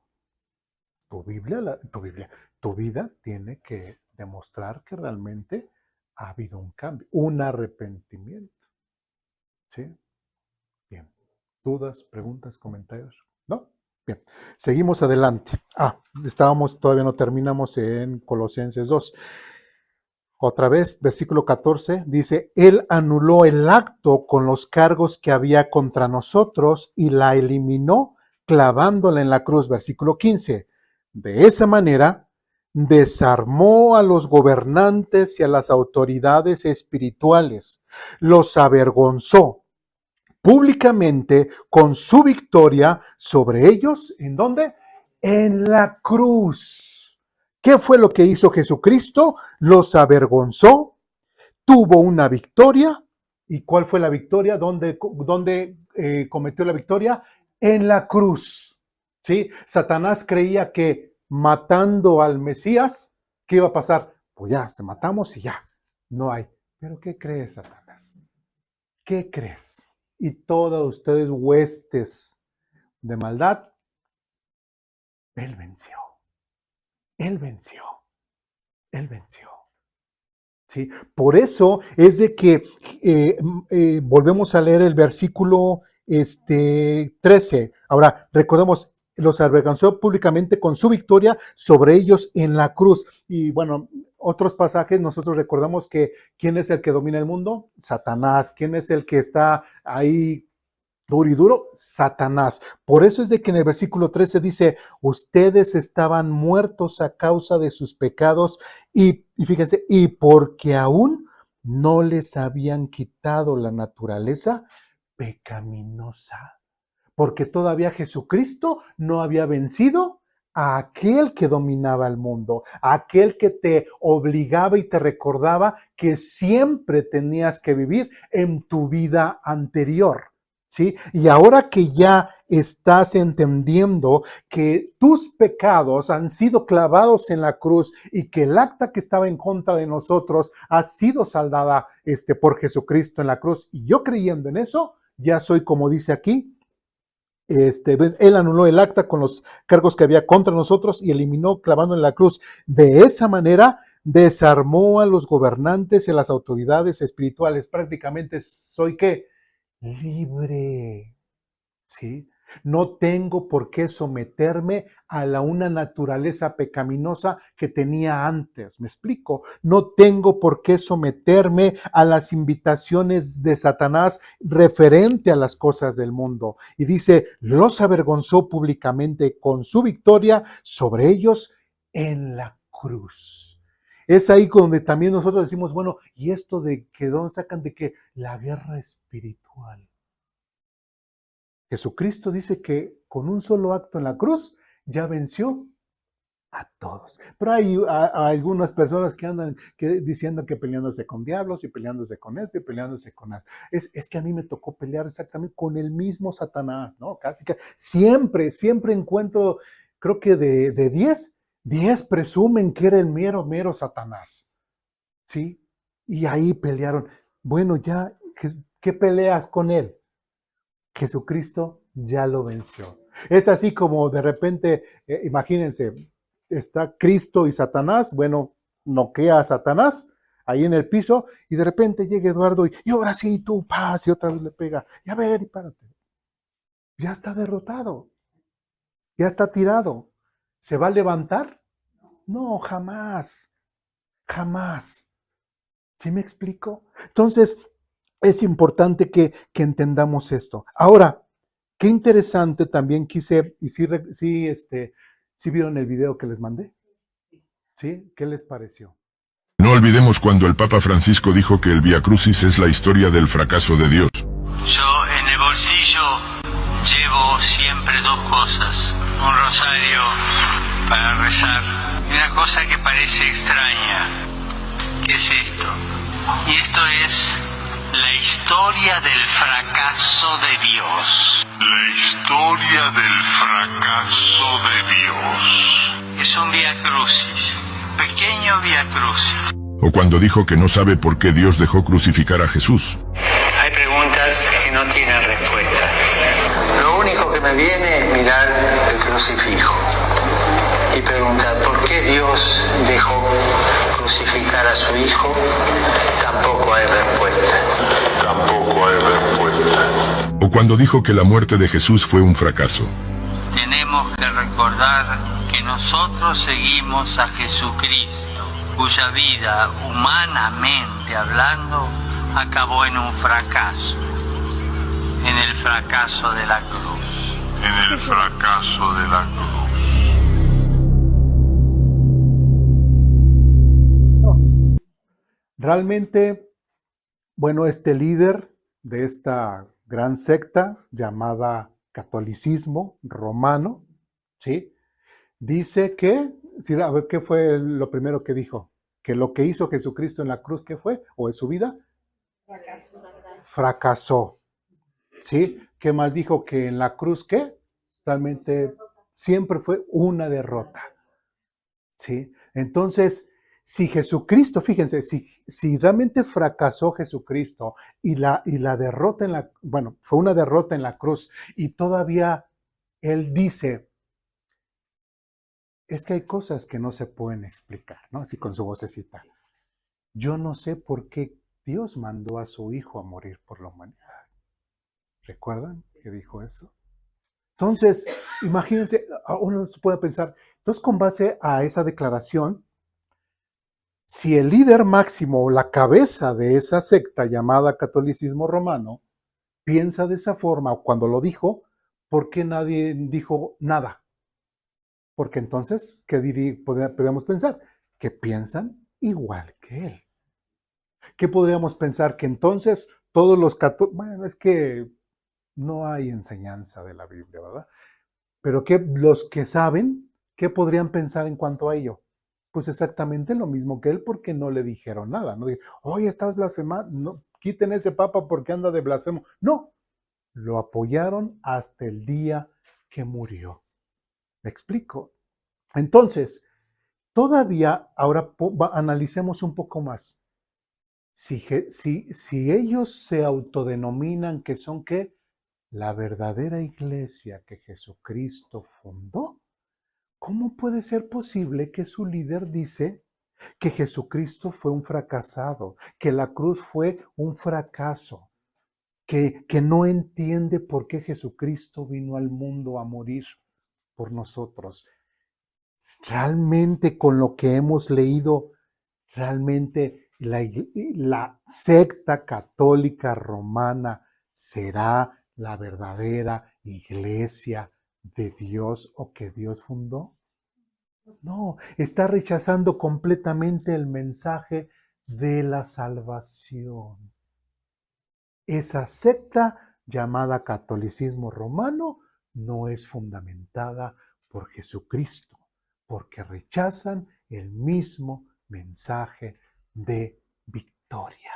tu vida tiene que demostrar que realmente ha habido un cambio, un arrepentimiento. ¿Sí? Bien. ¿Dudas, preguntas, comentarios? ¿No? Bien. Seguimos adelante. Todavía no terminamos en Colosenses 2. Otra vez, versículo 14, dice, Él anuló el acto con los cargos que había contra nosotros y la eliminó clavándola en la cruz. Versículo 15. De esa manera, desarmó a los gobernantes y a las autoridades espirituales, los avergonzó públicamente con su victoria sobre ellos. ¿En dónde? En la cruz. ¿Qué fue lo que hizo Jesucristo? Los avergonzó, tuvo una victoria. ¿Y cuál fue la victoria? ¿Dónde cometió la victoria? En la cruz. ¿Sí? Satanás creía que matando al Mesías, ¿qué iba a pasar? Pues ya, se matamos y ya, no hay. ¿Pero qué crees, Satanás? ¿Qué crees? Y todos ustedes huestes de maldad, Él venció. Él venció. Él venció. ¿Sí? Por eso es de que volvemos a leer el versículo 13. Ahora, recordemos, los avergonzó públicamente con su victoria sobre ellos en la cruz. Y bueno, otros pasajes nosotros recordamos que ¿quién es el que domina el mundo? Satanás. ¿Quién es el que está ahí duro y duro? Satanás. Por eso es de que en el versículo 13 dice, ustedes estaban muertos a causa de sus pecados y fíjense, y porque aún no les habían quitado la naturaleza pecaminosa, porque todavía Jesucristo no había vencido a aquel que dominaba el mundo, a aquel que te obligaba y te recordaba que siempre tenías que vivir en tu vida anterior. ¿Sí? Y ahora que ya estás entendiendo que tus pecados han sido clavados en la cruz y que el acta que estaba en contra de nosotros ha sido saldada por Jesucristo en la cruz, y yo creyendo en eso, ya soy, como dice aquí, él anuló el acta con los cargos que había contra nosotros y eliminó clavando en la cruz. De esa manera desarmó a los gobernantes y a las autoridades espirituales. Prácticamente soy ¿qué? Libre. ¿Sí? No tengo por qué someterme a una naturaleza pecaminosa que tenía antes. ¿Me explico? No tengo por qué someterme a las invitaciones de Satanás referente a las cosas del mundo. Y dice, los avergonzó públicamente con su victoria sobre ellos en la cruz. Es ahí donde también nosotros decimos, bueno, ¿y esto de que dónde sacan de que la guerra espiritual? Jesucristo dice que con un solo acto en la cruz ya venció a todos. Pero hay algunas personas que andan diciendo que peleándose con diablos y peleándose con esto y peleándose con esto. Es que a mí me tocó pelear exactamente con el mismo Satanás, ¿no? Casi que siempre encuentro, creo que de 10 presumen que era el mero Satanás, ¿sí? Y ahí pelearon. Bueno, ya, ¿qué peleas con él? Jesucristo ya lo venció. Es así como de repente, imagínense, está Cristo y Satanás, bueno, noquea a Satanás ahí en el piso y de repente llega Eduardo y ahora sí, tú, paz, y otra vez le pega. Ya ver, y párate. Ya está derrotado, ya está tirado. ¿Se va a levantar? No, jamás, jamás. ¿Sí me explico? Entonces, es importante que entendamos esto. Ahora, qué interesante también quise, y sí vieron el video que les mandé. ¿Sí? ¿Qué les pareció? No olvidemos cuando el Papa Francisco dijo que el Vía Crucis es la historia del fracaso de Dios. Yo en el bolsillo llevo siempre dos cosas. Un rosario para rezar y una cosa que parece extraña. ¿Qué es esto? Y esto es la historia del fracaso de Dios. La historia del fracaso de Dios. Es un Vía Crucis, pequeño Vía Crucis. O cuando dijo que no sabe por qué Dios dejó crucificar a Jesús. Hay preguntas que no tienen respuesta. Lo único que me viene es mirar el crucifijo y preguntar por qué Dios dejó crucificar a su hijo. Tampoco hay respuesta. Tampoco hay respuesta. O cuando dijo que la muerte de Jesús fue un fracaso. Tenemos que recordar que nosotros seguimos a Jesucristo, cuya vida, humanamente hablando, acabó en un fracaso. En el fracaso de la cruz. En el fracaso de la cruz. Realmente, bueno, este líder de esta gran secta llamada catolicismo romano, ¿sí? Dice que, sí, a ver, ¿qué fue lo primero que dijo? Que lo que hizo Jesucristo en la cruz, ¿qué fue? ¿O en su vida? Fracasó. ¿Sí? ¿Qué más dijo? Que en la cruz, ¿qué? Realmente siempre fue una derrota. ¿Sí? Entonces, si Jesucristo, fíjense, si realmente fracasó Jesucristo y la derrota bueno, fue una derrota en la cruz y todavía Él dice, es que hay cosas que no se pueden explicar, ¿no? Así con su vocecita. Yo no sé por qué Dios mandó a su Hijo a morir por la humanidad. ¿Recuerdan que dijo eso? Entonces, imagínense, uno se puede pensar, entonces con base a esa declaración, si el líder máximo o la cabeza de esa secta llamada catolicismo romano piensa de esa forma o cuando lo dijo, ¿por qué nadie dijo nada? Porque entonces, ¿qué podríamos pensar? Que piensan igual que él. ¿Qué podríamos pensar? Que entonces todos los católicos, bueno, es que no hay enseñanza de la Biblia, ¿verdad? Pero que los que saben, ¿qué podrían pensar en cuanto a ello? Pues exactamente lo mismo que él, porque no le dijeron nada. No dijeron, oye, estás blasfemando, no, quiten ese papa porque anda de blasfemo. No, lo apoyaron hasta el día que murió. ¿Me explico? Entonces, todavía ahora analicemos un poco más. Si ellos se autodenominan que son ¿qué? La verdadera iglesia que Jesucristo fundó, ¿cómo puede ser posible que su líder dice que Jesucristo fue un fracasado, que la cruz fue un fracaso, que no entiende por qué Jesucristo vino al mundo a morir por nosotros? Realmente con lo que hemos leído, realmente la secta católica romana será la verdadera iglesia de Dios o que Dios fundó? No, está rechazando completamente el mensaje de la salvación. Esa secta llamada catolicismo romano no es fundamentada por Jesucristo, porque rechazan el mismo mensaje de victoria.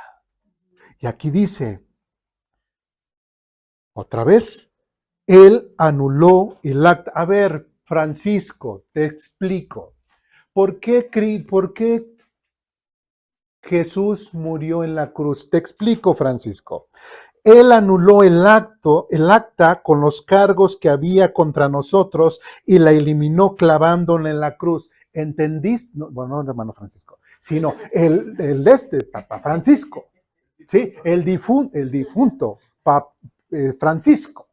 Y aquí dice, otra vez, él anuló el acta. A ver, Francisco, te explico. ¿Por qué Jesús murió en la cruz? Te explico, Francisco. Él anuló el acta con los cargos que había contra nosotros y la eliminó clavándola en la cruz. ¿Entendiste? No, bueno, no, hermano Francisco, sino el de Papa Francisco, ¿sí? El difunto Papa Francisco.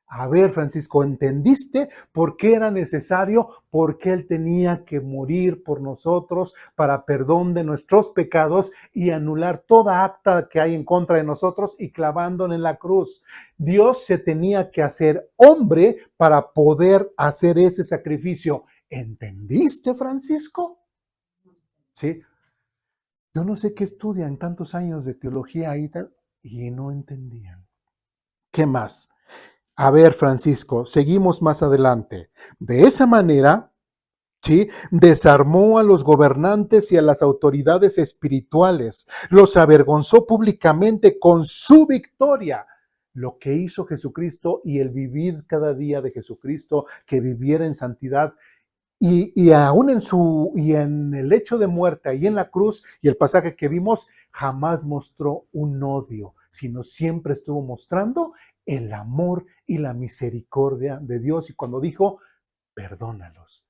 A ver, Francisco, ¿entendiste por qué era necesario? ¿Por qué él tenía que morir por nosotros para perdón de nuestros pecados y anular toda acta que hay en contra de nosotros y clavándola en la cruz? Dios se tenía que hacer hombre para poder hacer ese sacrificio. ¿Entendiste, Francisco? Sí. Yo no sé qué estudian tantos años de teología y no entendían. ¿Qué más? A ver, Francisco, seguimos más adelante. De esa manera, ¿sí? Desarmó a los gobernantes y a las autoridades espirituales, los avergonzó públicamente con su victoria. Lo que hizo Jesucristo y el vivir cada día de Jesucristo, que viviera en santidad, y aún en el hecho de muerte, ahí en la cruz, y el pasaje que vimos, jamás mostró un odio, sino siempre estuvo mostrando el amor y la misericordia de Dios. Y cuando dijo, perdónalos,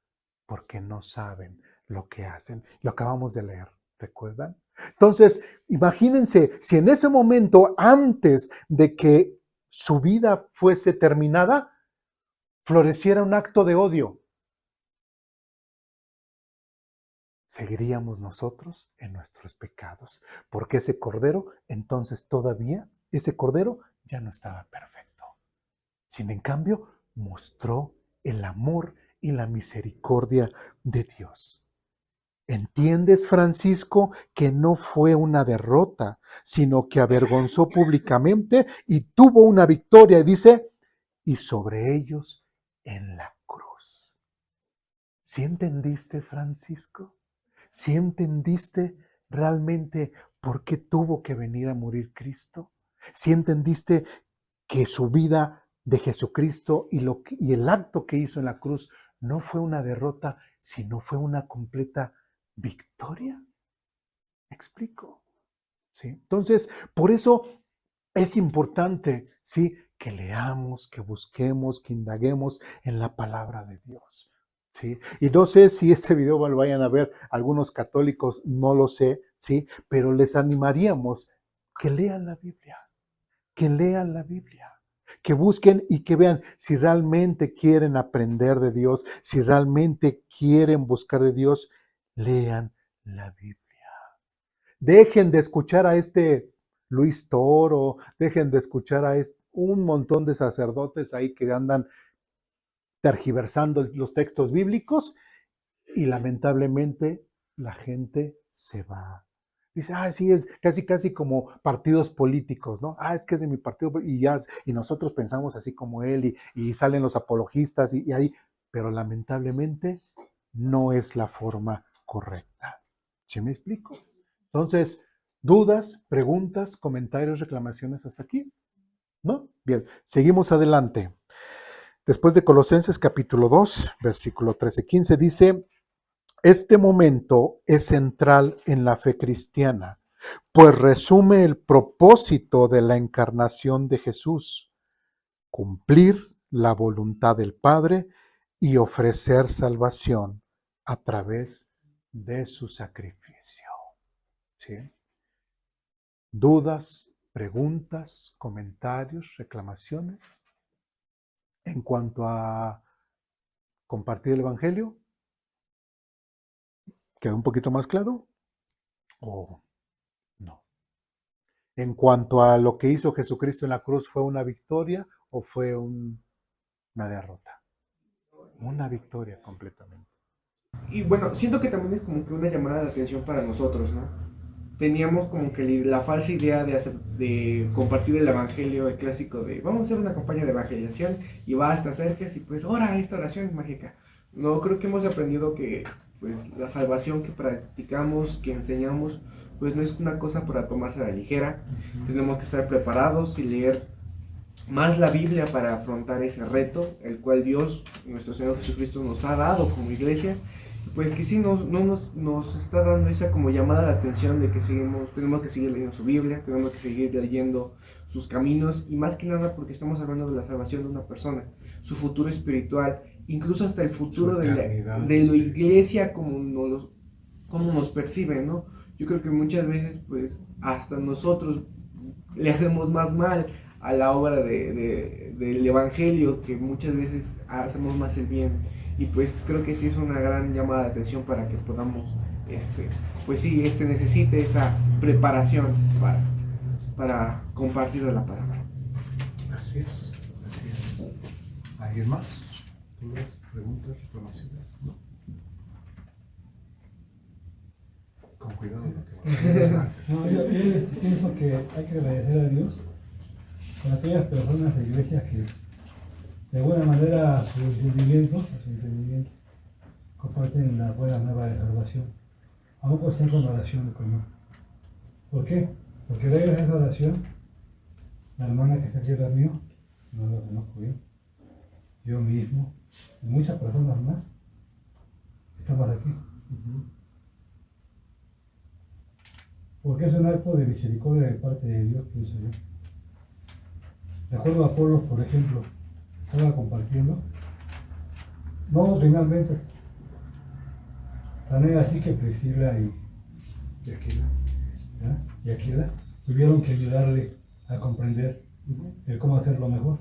porque no saben lo que hacen. Lo acabamos de leer, ¿recuerdan? Entonces, imagínense, si en ese momento, antes de que su vida fuese terminada, floreciera un acto de odio, seguiríamos nosotros en nuestros pecados, porque ese cordero, entonces todavía, ese cordero ya no estaba perfecto. Sin en cambio, mostró el amor y la misericordia de Dios. ¿Entiendes, Francisco, que no fue una derrota, sino que avergonzó públicamente y tuvo una victoria? Y dice, y sobre ellos en la cruz. ¿Sí entendiste, Francisco? ¿Sí entendiste realmente por qué tuvo que venir a morir Cristo? ¿Sí entendiste que su vida de Jesucristo y el acto que hizo en la cruz no fue una derrota, sino fue una completa victoria? ¿Me explico? ¿Sí? Entonces, por eso es importante, ¿sí?, que leamos, que busquemos, que indaguemos en la palabra de Dios. ¿sí? Y no sé si este video lo vayan a ver algunos católicos, no lo sé, ¿sí? Pero les animaríamos que lean la Biblia, que lean la Biblia, que busquen y que vean si realmente quieren aprender de Dios, si realmente quieren buscar de Dios, lean la Biblia. Dejen de escuchar a este Luis Toro, dejen de escuchar a un montón de sacerdotes ahí que andan tergiversando los textos bíblicos y lamentablemente la gente se va. Dice, sí, es casi, casi como partidos políticos, ¿no? Es que es de mi partido y ya, y nosotros pensamos así como él y salen los apologistas y ahí, pero lamentablemente no es la forma correcta. ¿Sí me explico? Entonces, dudas, preguntas, comentarios, reclamaciones hasta aquí, ¿no? Bien, seguimos adelante. Después de Colosenses capítulo 2, versículo 13-15 dice, este momento es central en la fe cristiana, pues resume el propósito de la encarnación de Jesús, cumplir la voluntad del Padre y ofrecer salvación a través de su sacrificio. ¿Sí? ¿Dudas, preguntas, comentarios, reclamaciones en cuanto a compartir el Evangelio? ¿Quedó un poquito más claro o no? En cuanto a lo que hizo Jesucristo en la cruz, ¿fue una victoria o fue una derrota? Una victoria completamente. Y bueno, siento que también es como que una llamada de atención para nosotros, ¿no? Teníamos como que la falsa idea de compartir el evangelio, el clásico de vamos a hacer una campaña de evangelización y vas, te acerques y pues ora esta oración mágica. No, creo que hemos aprendido que pues la salvación que practicamos, que enseñamos, pues no es una cosa para tomarse a la ligera. Tenemos que estar preparados y leer más la Biblia para afrontar ese reto, el cual Dios, nuestro Señor Jesucristo, nos ha dado como iglesia. Pues que sí nos está dando esa como llamada de atención de que tenemos que seguir leyendo su Biblia, tenemos que seguir leyendo sus caminos y más que nada porque estamos hablando de la salvación de una persona, su futuro espiritual, incluso hasta el futuro de la iglesia como nos perciben, ¿no? Yo creo que muchas veces pues hasta nosotros le hacemos más mal a la obra del evangelio que muchas veces hacemos más el bien. Y pues creo que sí es una gran llamada de atención para que podamos, pues sí, se necesite esa preparación para compartir la palabra. Así es, así es. ¿Alguien más? ¿Dudas, preguntas, reclamaciones? ¿No? Con cuidado. Gracias. No, yo pienso que hay que agradecer a Dios con aquellas personas de iglesias que de alguna manera a su entendimiento comparten la buena nueva de salvación, aún por ser con oración común. ¿Por qué? Porque gracias a esa oración, la hermana que está aquí al mío, no lo conozco bien, yo mismo y muchas personas más, estamos aquí. Porque es un acto de misericordia de parte de Dios, pienso yo. Recuerdo a Apolos, por ejemplo, estaba compartiendo, no finalmente, tan es así que Priscila y Aquila tuvieron que ayudarle a comprender el cómo hacerlo mejor.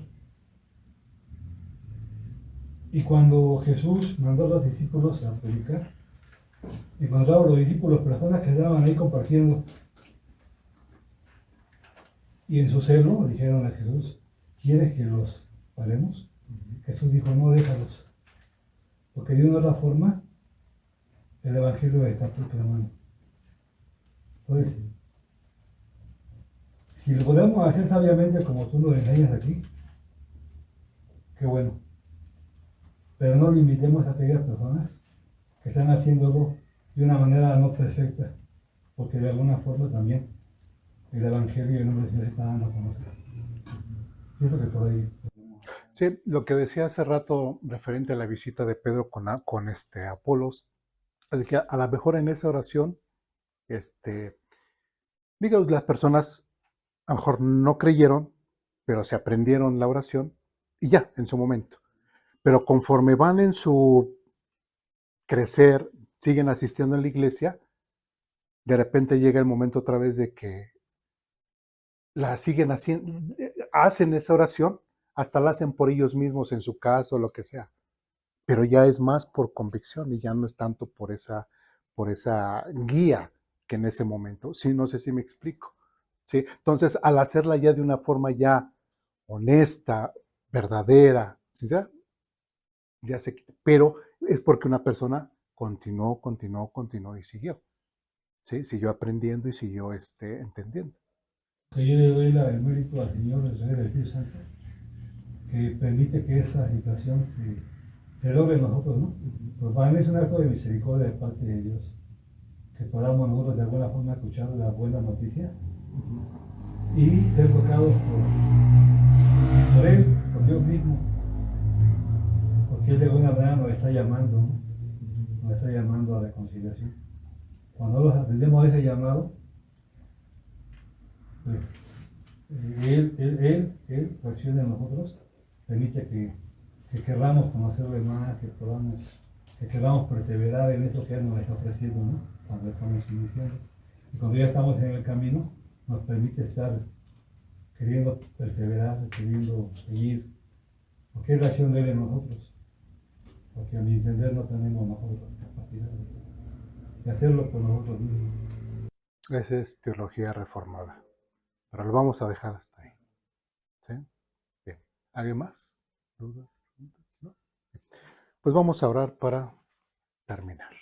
Y cuando Jesús mandó a los discípulos a predicar, encontraron los discípulos personas que estaban ahí compartiendo. Y en su celo dijeron a Jesús, ¿quieres que los paremos? Jesús dijo, no, déjalos. Porque de una u otra forma, el Evangelio está proclamando. Entonces, si lo podemos hacer sabiamente como tú nos enseñas aquí, qué bueno. Pero no limitemos a aquellas personas que están haciéndolo de una manera no perfecta, porque de alguna forma también el Evangelio y el nombre de Dios está dando a conocer. Pienso que por ahí. Sí, lo que decía hace rato referente a la visita de Pedro con Apolos, es que a lo mejor en esa oración, digamos, las personas a lo mejor no creyeron, pero se aprendieron la oración y ya, en su momento. Pero conforme van en su crecer, siguen asistiendo a la iglesia, de repente llega el momento otra vez de que la siguen haciendo, hacen esa oración, hasta la hacen por ellos mismos en su casa o lo que sea, pero ya es más por convicción y ya no es tanto por esa guía que en ese momento. Sí, no sé si me explico. ¿Sí? Entonces, al hacerla ya de una forma ya honesta, verdadera, sincera, ya se quita. Pero es porque una persona continuó y siguió. ¿Sí? Siguió aprendiendo y siguió entendiendo. Que yo le doy el mérito al Señor, el Rey del Espíritu Santo, que permite que esa situación se logre en nosotros, ¿no? Pues para mí es un acto de misericordia de parte de Dios, que podamos nosotros de alguna forma escuchar la buena noticia y ser tocados por Él, por Dios mismo, porque Él de alguna manera nos está llamando, ¿no? Nos está llamando a la reconciliación. Cuando nos atendemos a ese llamado, pues Él reacciona en nosotros, permite que queramos conocerle más, que queramos perseverar en eso que Él nos está ofreciendo, ¿no? Cuando estamos iniciando. Y cuando ya estamos en el camino, nos permite estar queriendo perseverar, queriendo seguir, porque es la acción de Él en nosotros. Porque a mi entender no tenemos nosotros la capacidad de hacerlo por nosotros mismos. Esa es teología reformada. Pero lo vamos a dejar hasta ahí. ¿Sí? Bien. ¿Alguien más? ¿Dudas? ¿No? Pues vamos a orar para terminar.